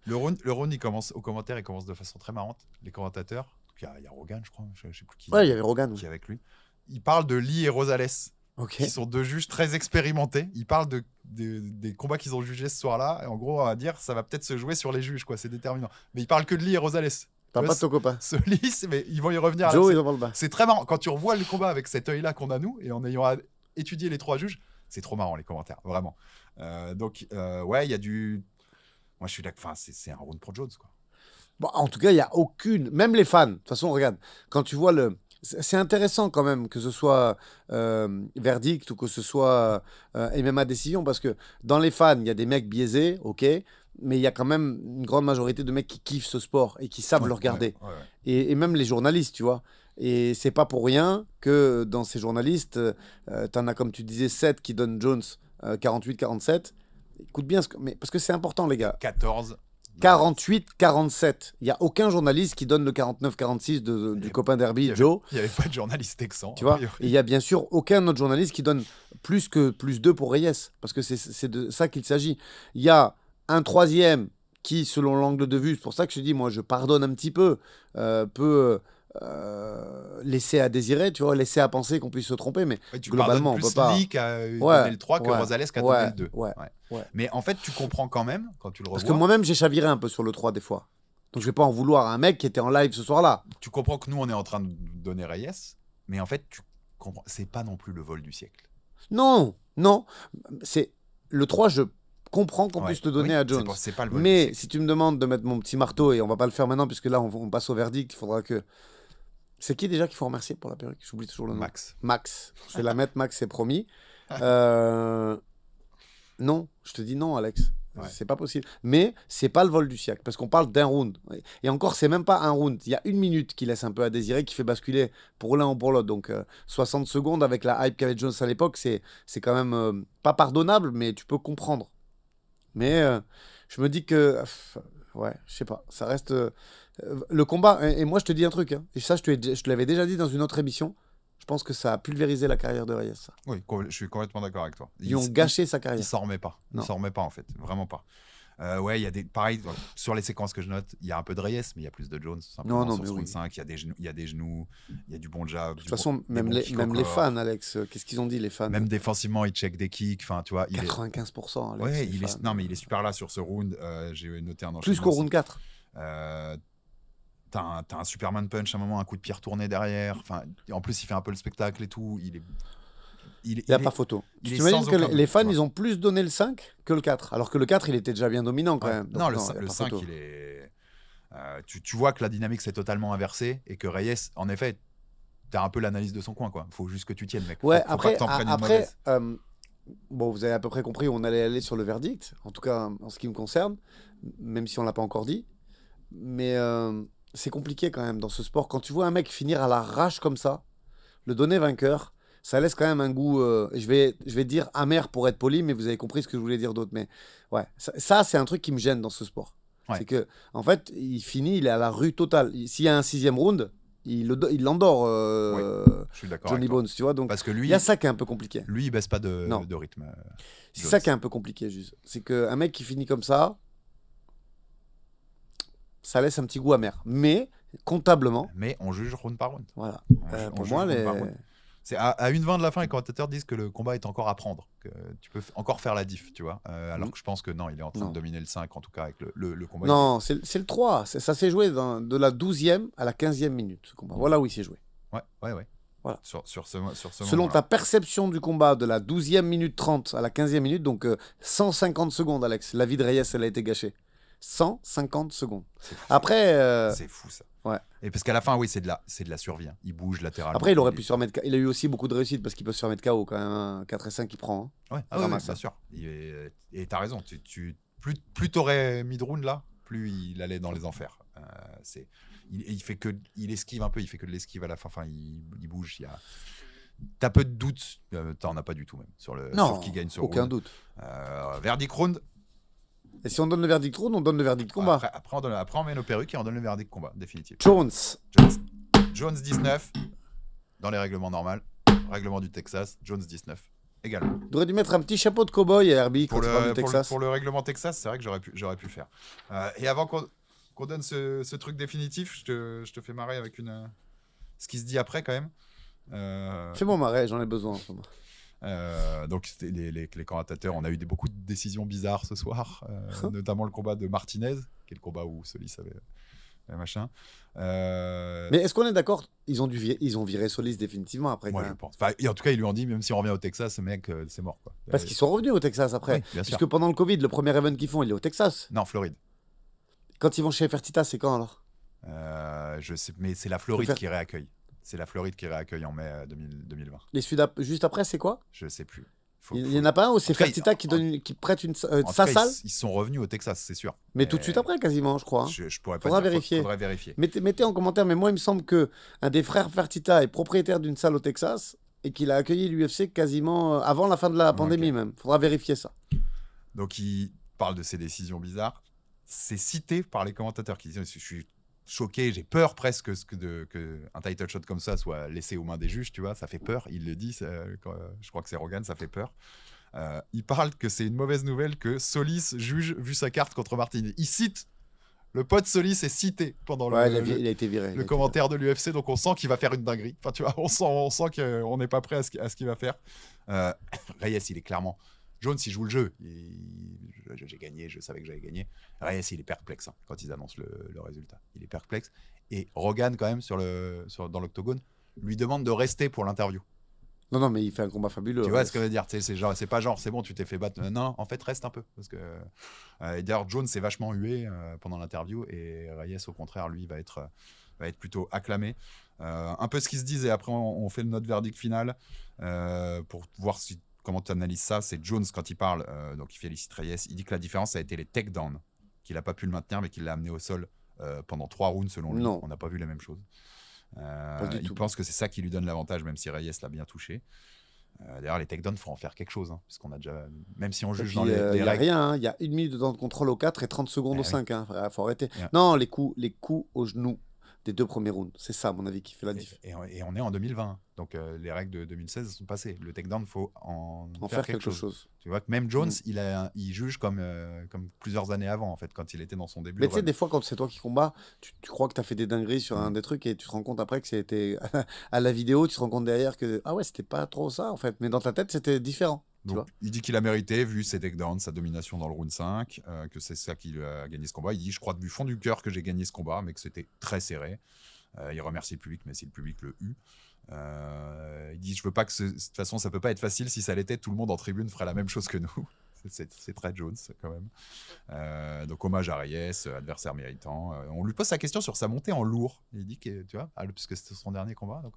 Le round, il commence au commentaire, il commence de façon très marrante. Les commentateurs, il y a Rogan, je crois, je sais plus qui. Ouais, il y avait Rogan qui est avec lui. Il parle de Lee et Rosales, qui sont 2 juges très expérimentés. Il parle des combats qu'ils ont jugés ce soir-là. Et en gros, on va dire, ça va peut-être se jouer sur les juges, quoi. C'est déterminant. Mais il parle que de Lee et Rosales. Parle pas de ton copain. Ce Lee, mais ils vont y revenir. Joe, ils en parlent pas. C'est très marrant quand tu revois le combat avec cet œil-là qu'on a nous et en ayant étudié les 3 juges. C'est trop marrant les commentaires, vraiment. Donc, ouais, il y a du. Moi, je suis d'accord. Enfin, c'est un round pour Jones, quoi. Bon, en tout cas, il n'y a aucune. Même les fans. De toute façon, regarde, quand tu vois le. C'est intéressant quand même que ce soit verdict ou que ce soit MMA décision parce que dans les fans, il y a des mecs biaisés, ok, mais il y a quand même une grande majorité de mecs qui kiffent ce sport et qui savent le regarder. Ouais. Et même les journalistes, tu vois. Et c'est pas pour rien que dans ces journalistes, t'en as, comme tu disais, 7 qui donnent Jones 48-47. Écoute bien, mais parce que c'est important, les gars. 14. 48-47. Il n'y a aucun journaliste qui donne le 49-46 du copain derby, Joe. Il n'y avait pas de journaliste texan. Tu vois, et il n'y a bien sûr aucun autre journaliste qui donne plus 2 pour Reyes. Parce que c'est de ça qu'il s'agit. Il y a un 3e qui, selon l'angle de vue, c'est pour ça que je dis, moi, je pardonne un petit peu, peut laisser à désirer, tu vois, laisser à penser qu'on puisse se tromper, mais globalement, on peut pas. Lee qui a donné le 3 que Rosales qui a donné le 2. Ouais. Mais en fait, tu comprends quand même, quand tu le revois. Parce que moi-même, j'ai chaviré un peu sur le 3 des fois. Donc, je vais pas en vouloir à un mec qui était en live ce soir-là. Tu comprends que nous, on est en train de donner Reyes, mais en fait, tu comprends, c'est pas non plus le vol du siècle. Non. C'est le 3, comprends qu'on puisse le donner à Jones. C'est pas le vol Mais du siècle. si tu me demandes de mettre mon petit marteau, et on va pas le faire maintenant, puisque là, on passe au verdict, il faudra que... C'est qui déjà qu'il faut remercier pour la perruque? J'oublie toujours le nom. Max. Je vais la mettre, Max, c'est promis. Non, je te dis non, Alex. Ouais. C'est pas possible. Mais c'est pas le vol du siècle, parce qu'on parle d'un round. Et encore, c'est même pas un round. Il y a 1 minute qui laisse un peu à désirer, qui fait basculer pour l'un ou pour l'autre. Donc 60 secondes avec la hype qu'avait Jones à l'époque, c'est quand même pas pardonnable, mais tu peux comprendre. Mais je me dis que... ouais, je sais pas. Ça reste... le combat... Et moi, je te dis un truc. Hein, et ça, je te l'avais déjà dit dans une autre émission. Je pense que ça a pulvérisé la carrière de Reyes. Ça. Oui, je suis complètement d'accord avec toi. Ils ont gâché sa carrière. Il s'en remet pas. Il s'en remet pas, en fait. Vraiment pas. Ouais, il y a des... Pareil, sur les séquences que je note, il y a un peu de Reyes, mais il y a plus de Jones. Simplement, non, sur ce mais round 5, il y a des genoux, il y a du bon jab. De toute façon, même les fans, Alex, qu'est-ce qu'ils ont dit, les fans? Même défensivement, il check des kicks. Enfin, tu vois, 95%. Alex, ouais, non, mais il est super là sur ce round. J'ai noté un enchaînement. Plus qu'au round 4. T'as un Superman punch à un moment, un coup de pied retourné derrière. Enfin, en plus, il fait un peu le spectacle et tout. Il n'y a pas photo. Tu t'imagines que les fans, ils ont plus donné le 5 que le 4. Alors que le 4, il était déjà bien dominant quand même. Donc, non, le 5, il est... tu vois que la dynamique s'est totalement inversée et que Reyes, en effet, t'as un peu l'analyse de son coin, quoi. Faut juste que tu tiennes, mec. Ouais, faut pas que t'en prennes une mauvaise. Bon, vous avez à peu près compris où on allait aller sur le verdict, en tout cas en ce qui me concerne, même si on l'a pas encore dit. Mais c'est compliqué quand même dans ce sport. Quand tu vois un mec finir à l'arrache comme ça, le donner vainqueur, ça laisse quand même un goût, je vais dire amer pour être poli, mais vous avez compris ce que je voulais dire d'autre. Mais ouais, ça c'est un truc qui me gêne dans ce sport. Ouais. C'est que, en fait, il finit, il est à la rue totale. S'il y a un 6e round, il l'endort, je suis d'accord Johnny Bones, tu vois. Donc, parce que lui, il y a ça qui est un peu compliqué. Lui, il baisse pas de rythme. C'est ça qui est un peu compliqué, juste. C'est qu'un mec qui finit comme ça laisse un petit goût amer. Mais, comptablement... Mais on juge round par round. Voilà. Pour moi, c'est à 1:20 de la fin, les commentateurs disent que le combat est encore à prendre, que tu peux encore faire la diff, tu vois. Alors que je pense que non, il est en train de dominer le 5, en tout cas, avec le combat. Non, c'est le 3. Ça s'est joué de la 12e à la 15e minute, ce combat. Voilà où il s'est joué. Ouais. Voilà. Sur ce Selon ta perception du combat, de la 12e minute 30 à la 15e minute, donc 150 secondes, Alex, la vie de Reyes, elle a été gâchée. 150 secondes. Après... c'est fou, ça. Ouais. Et parce qu'à la fin, oui, c'est de la survie. Hein. Il bouge latéralement. Après, il aurait pu se remettre. Il a eu aussi beaucoup de réussite parce qu'il peut se remettre KO quand même. Hein. 4 et 5, il prend. Hein. Ouais, bien sûr. Et t'as raison. Plus t'aurais mis de round là, plus il allait dans les enfers. Il esquive un peu. Il fait que de l'esquive à la fin. Enfin, il bouge. T'as peu de doutes. T'en as pas du tout même sur qui gagne ce round. Aucun doute. Verdict round. Et si on donne le verdict round, on donne le verdict combat. Après, on met nos perruques et on donne le verdict combat, définitif. Jones 19, dans les règlements normaux. Règlement du Texas, Jones 19, également. Tu aurais dû mettre un petit chapeau de cow-boy à Herbie quand tu parles du Texas. Pour le règlement Texas, c'est vrai que j'aurais pu le faire. Et avant qu'on donne ce truc définitif, je te fais marrer avec ce qui se dit après quand même. Fais-moi marrer, j'en ai besoin. Donc les commentateurs, on a eu beaucoup de décisions bizarres ce soir, notamment le combat de Martinez, qui est le combat où Solis avait machin. Mais est-ce qu'on est d'accord, ils ont viré Solis définitivement après? Moi, je pense. Enfin, et en tout cas, ils lui ont dit, même si on revient au Texas, ce mec, c'est mort, quoi. Parce qu'ils sont revenus au Texas après. Oui, bien sûr. Puisque pendant le Covid, le premier event qu'ils font, il est au Texas. Non, Floride. Quand ils vont chez Fertitta, c'est quand alors? Je sais, mais c'est la Floride qui réaccueille. C'est la Floride qui réaccueille en mai 2020. Et celui juste après, c'est quoi? Je sais plus. Il n'y en a pas un où c'est Fertitta qui prête sa salle? Ils sont revenus au Texas, c'est sûr. Mais tout de suite après, quasiment, je crois. Hein. Je pourrais pas Faudrait vérifier. Mettez en commentaire, mais moi, il me semble qu'un des frères Fertitta est propriétaire d'une salle au Texas et qu'il a accueilli l'UFC quasiment avant la fin de la pandémie même. Faudra vérifier ça. Donc, il parle de ces décisions bizarres. C'est cité par les commentateurs qui disent « Je suis choqué, j'ai peur presque que un title shot comme ça soit laissé aux mains des juges, tu vois, ça fait peur. » Il le dit, je crois que c'est Rogan, ça fait peur. Il parle que c'est une mauvaise nouvelle que Solis juge vu sa carte contre Martinez. Il cite, le pote Solis est cité pendant il a été viré, le commentaire de l'UFC, donc on sent qu'il va faire une dinguerie. Enfin, tu vois, on sent qu'on n'est pas prêt à ce qu'il va faire. Reyes, il est clairement... Jones, il joue le jeu. J'ai gagné, je savais que j'avais gagné. Reyes, il est perplexe quand ils annoncent le résultat. Il est perplexe. Et Rogan, quand même, dans l'octogone, lui demande de rester pour l'interview. Non, mais il fait un combat fabuleux. Tu vois ce que je veux dire, c'est pas genre c'est bon, tu t'es fait battre. Non, en fait, reste un peu. Parce que et d'ailleurs, Jones s'est vachement hué pendant l'interview et Reyes, au contraire, lui, va être plutôt acclamé. Un peu ce qui se disait. Après, on fait notre verdict final pour voir comment tu analyses ça. C'est Jones, quand il parle, donc il félicite Reyes, il dit que la différence, ça a été les takedowns, qu'il n'a pas pu le maintenir, mais qu'il l'a amené au sol pendant 3 rounds, selon lui. Non. On n'a pas vu la même chose. Du il tout. pense que c'est ça qui lui donne l'avantage, même si Reyes l'a bien touché. D'ailleurs, les takedowns, il faut en faire quelque chose, hein, puisqu'on a déjà, même si on juge dans les Il n'y a règles. rien, il y a 1 minute de temps de contrôle au 4 et 30 secondes au 5. Il faut arrêter. Yeah. Non, les coups au genou des 2 premiers rounds. C'est ça, à mon avis, qui fait la différence. Et on est en 2020. Donc, les règles de 2016 sont passées. Le takedown, il faut en faire quelque chose. Tu vois que même Jones, il juge comme plusieurs années avant, en fait, quand il était dans son début. Mais tu sais, des fois, quand c'est toi qui combats, tu crois que tu as fait des dingueries sur un des trucs et tu te rends compte après que c'était à la vidéo, tu te rends compte derrière que ah ouais, c'était pas trop ça, en fait. Mais dans ta tête, c'était différent. Tu vois. Il dit qu'il a mérité, vu ses takedowns, sa domination dans le round 5, que c'est ça qui lui a gagné ce combat. Il dit, je crois du fond du cœur que j'ai gagné ce combat, mais que c'était très serré. Il remercie le public, mais si le public le eut. Il dit, je veux pas que de toute façon, ça peut pas être facile. Si ça l'était, tout le monde en tribune ferait la même chose que nous. C'est très Jones, quand même. Donc, hommage à Reyes, adversaire méritant. On lui pose sa question sur sa montée en lourd. Il dit que, tu vois, puisque c'était son dernier combat, donc,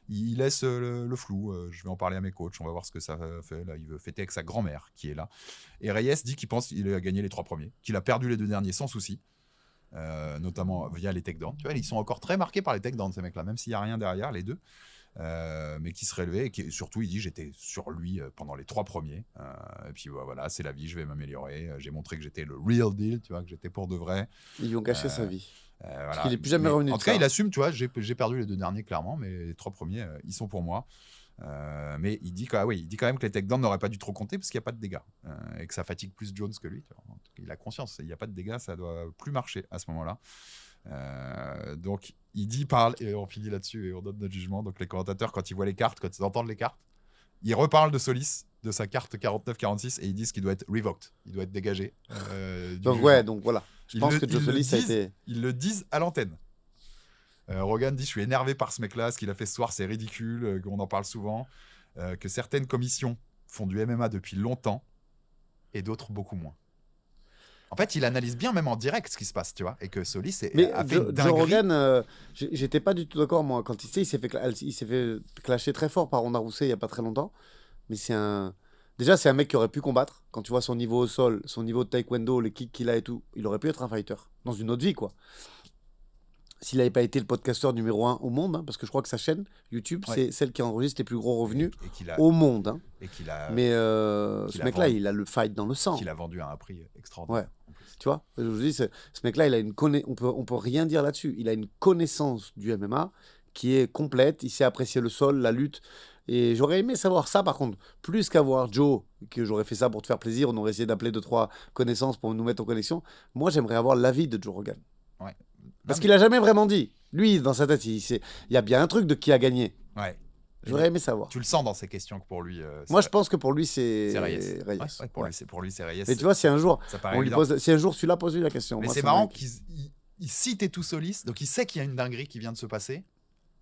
il laisse le flou. Je vais en parler à mes coachs. On va voir ce que ça fait. Là, il veut fêter avec sa grand-mère, qui est là. Et Reyes dit qu'il pense qu'il a gagné les 3 premiers, qu'il a perdu les 2 derniers sans souci. Notamment via les takedowns. Tu vois, ils sont encore très marqués par les takedowns, ces mecs-là, même s'il n'y a rien derrière, les deux. Mais qui se relevait et surtout, il dit, j'étais sur lui pendant les 3 premiers. Et puis voilà, c'est la vie, je vais m'améliorer. J'ai montré que j'étais le real deal, tu vois, que j'étais pour de vrai. Ils lui ont gâché sa vie. Voilà. Parce qu'il n'est plus jamais revenu. En tout cas, il assume, tu vois, j'ai perdu les 2 derniers, clairement, mais les 3 premiers, ils sont pour moi. Mais il dit quand même que les takedowns n'auraient pas dû trop compter parce qu'il n'y a pas de dégâts et que ça fatigue plus Jones que lui. Il a conscience, il n'y a pas de dégâts, ça doit plus marcher à ce moment-là. Donc il parle et on finit là-dessus et on donne notre jugement. Donc les commentateurs, quand ils voient les cartes, quand ils entendent les cartes, ils reparlent de Solis, de sa carte 49-46 et ils disent qu'il doit être revoked, il doit être dégagé. Donc voilà. Je pense que Joe Solis a été. Ils le disent à l'antenne. Rogan dit, je suis énervé par ce mec-là, ce qu'il a fait ce soir, c'est ridicule, on en parle souvent, que certaines commissions font du MMA depuis longtemps et d'autres beaucoup moins. En fait, il analyse bien, même en direct, ce qui se passe, tu vois, et que Solis a fait une dinguerie. Joe Rogan, j'étais pas du tout d'accord, moi, quand il s'est fait clasher très fort par Ronda Rousey il y a pas très longtemps, mais déjà, c'est un mec qui aurait pu combattre. Quand tu vois son niveau au sol, son niveau de taekwondo, les kicks qu'il a et tout, il aurait pu être un fighter dans une autre vie, quoi. S'il n'avait pas été le podcasteur numéro 1 au monde, hein, parce que je crois que sa chaîne YouTube, c'est celle qui enregistre les plus gros revenus au monde. Hein. Mais ce mec-là, il a le fight dans le sang. Qu'il a vendu à un prix extraordinaire. Ouais. Tu vois, je vous dis, ce mec-là, on peut rien dire là-dessus. Il a une connaissance du MMA qui est complète. Il sait apprécier le sol, la lutte. Et j'aurais aimé savoir ça, par contre, plus qu'avoir Joe, que j'aurais fait ça pour te faire plaisir. On aurait essayé d'appeler 2-3 connaissances pour nous mettre en connexion. Moi, j'aimerais avoir l'avis de Joe Rogan. Ouais. Parce qu'il a jamais vraiment dit. Lui, dans sa tête, il y a bien un truc de qui a gagné. Ouais. J'aurais aimé savoir. Tu le sens dans ses questions que pour lui. Moi, je pense que pour lui, c'est Reyes. Reyes. Ouais, pour lui, c'est Reyes. Et tu vois, si un jour, si un jour celui-là pose lui la question. Mais c'est marrant qu'il cite tout Solis, donc il sait qu'il y a une dinguerie qui vient de se passer.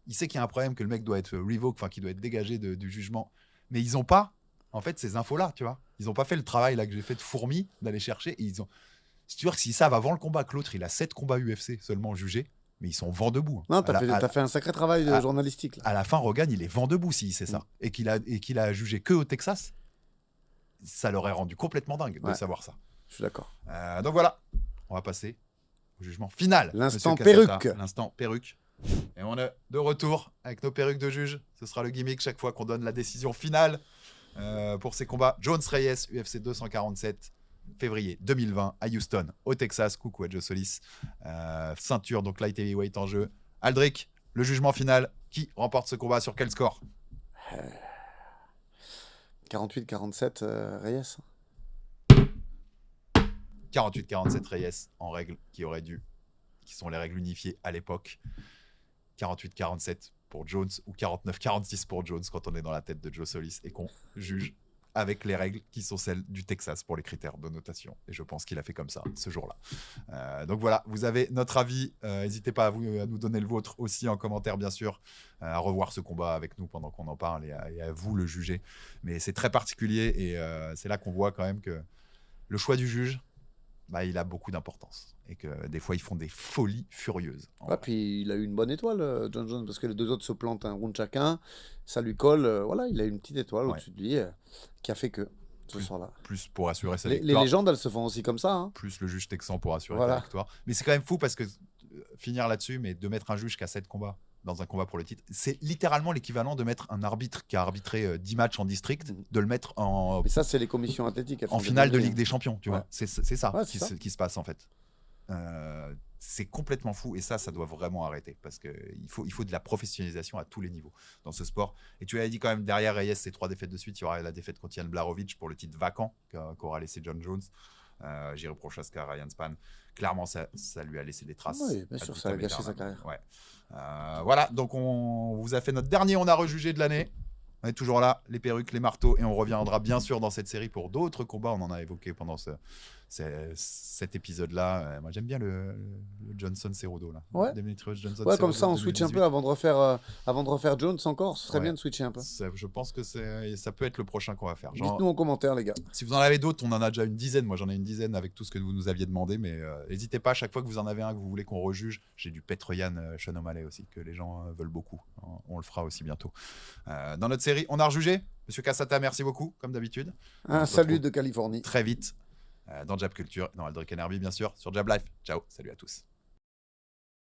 Il sait qu'il y a un problème, que le mec doit être revoked, enfin, qu'il doit être dégagé du jugement. Mais ils n'ont pas, en fait, ces infos-là, tu vois. Ils n'ont pas fait le travail là que j'ai fait de fourmi, d'aller chercher. Et ils ont. Si tu vois que s'ils savent avant le combat que l'autre, il a 7 combats UFC seulement jugés, mais ils sont vent debout. Non, t'as fait un sacré travail journalistique. Là. À la fin, Rogan, il est vent debout s'il sait ça. Et qu'il a jugé que au Texas, ça l'aurait rendu complètement dingue de savoir ça. Je suis d'accord. Donc voilà, on va passer au jugement final. L'instant perruque. L'instant perruque. Et on est de retour avec nos perruques de juge. Ce sera le gimmick chaque fois qu'on donne la décision finale pour ces combats. Jones Reyes, UFC 247. Février 2020 à Houston, au Texas. Coucou à Joe Solis. Ceinture, donc light heavyweight en jeu. Aldric, le jugement final. Qui remporte ce combat sur quel score? 48-47 Reyes. 48-47 Reyes en règle qui sont les règles unifiées à l'époque. 48-47 pour Jones ou 49-46 pour Jones quand on est dans la tête de Joe Solis et qu'on juge avec les règles qui sont celles du Texas pour les critères de notation. Et je pense qu'il a fait comme ça ce jour-là. Donc voilà, vous avez notre avis. N'hésitez pas à nous donner le vôtre aussi en commentaire, bien sûr, à revoir ce combat avec nous pendant qu'on en parle et à vous le juger. Mais c'est très particulier et c'est là qu'on voit quand même que le choix du juge, il a beaucoup d'importance. Et que des fois, ils font des folies furieuses. Ouais, puis il a eu une bonne étoile, John Jones, parce que les deux autres se plantent un round chacun. Ça lui colle. Voilà, il a une petite étoile au-dessus de lui qui a fait que ce soir-là. Plus pour assurer sa Les victoire. légendes, elles se font aussi comme ça. Hein. Plus le juge texan pour assurer Voilà. la victoire. Mais c'est quand même fou parce que finir là-dessus, mais de mettre un juge qui a 7 combats dans un combat pour le titre, c'est littéralement l'équivalent de mettre un arbitre qui a arbitré 10 matchs en district, de le mettre en, Mais ça, c'est les commissions athlétiques. en finale de Ligue des Champions, tu Ouais. vois. C'est ça, Ouais, qui, c'est ça. qui se passe en fait. C'est complètement fou et ça doit vraiment arrêter parce qu'il faut de la professionnalisation à tous les niveaux dans ce sport. Et tu avais dit quand même derrière Reyes, ces 3 défaites de suite, il y aura la défaite contre Jan Blachowicz pour le titre vacant qu'aura laissé John Jones. Jiri Prochazka, Ryan Spann. Clairement, ça lui a laissé des traces. Oui, bien sûr, ça a gâché sa carrière. Ouais. Voilà, donc on vous a fait notre dernier On a rejugé de l'année. On est toujours là, les perruques, les marteaux, et on reviendra bien sûr dans cette série pour d'autres combats. On en a évoqué pendant cet épisode-là. Moi, j'aime bien le Johnson Cerudo là. Ouais. Demetrius Johnson. Ouais, comme Cerudo ça, on switch un 2018. peu avant de refaire Jones encore. Ce serait bien de switcher un peu. Je pense que ça peut être le prochain qu'on va faire. Genre, Dites-nous en commentaire, les gars. si vous en avez d'autres, on en a déjà une dizaine. Moi, j'en ai une dizaine avec tout ce que vous nous aviez demandé. Mais n'hésitez pas, à chaque fois que vous en avez un que vous voulez qu'on rejuge. J'ai du Petroyan Sean O'Malley aussi, que les gens veulent beaucoup. On le fera aussi bientôt. Dans notre série, on a rejugé. Monsieur Cassata, merci beaucoup, comme d'habitude. Un salut de Californie. Très vite dans Jab Culture, dans Aldric Enerby, bien sûr, sur Jab Life. Ciao, salut à tous.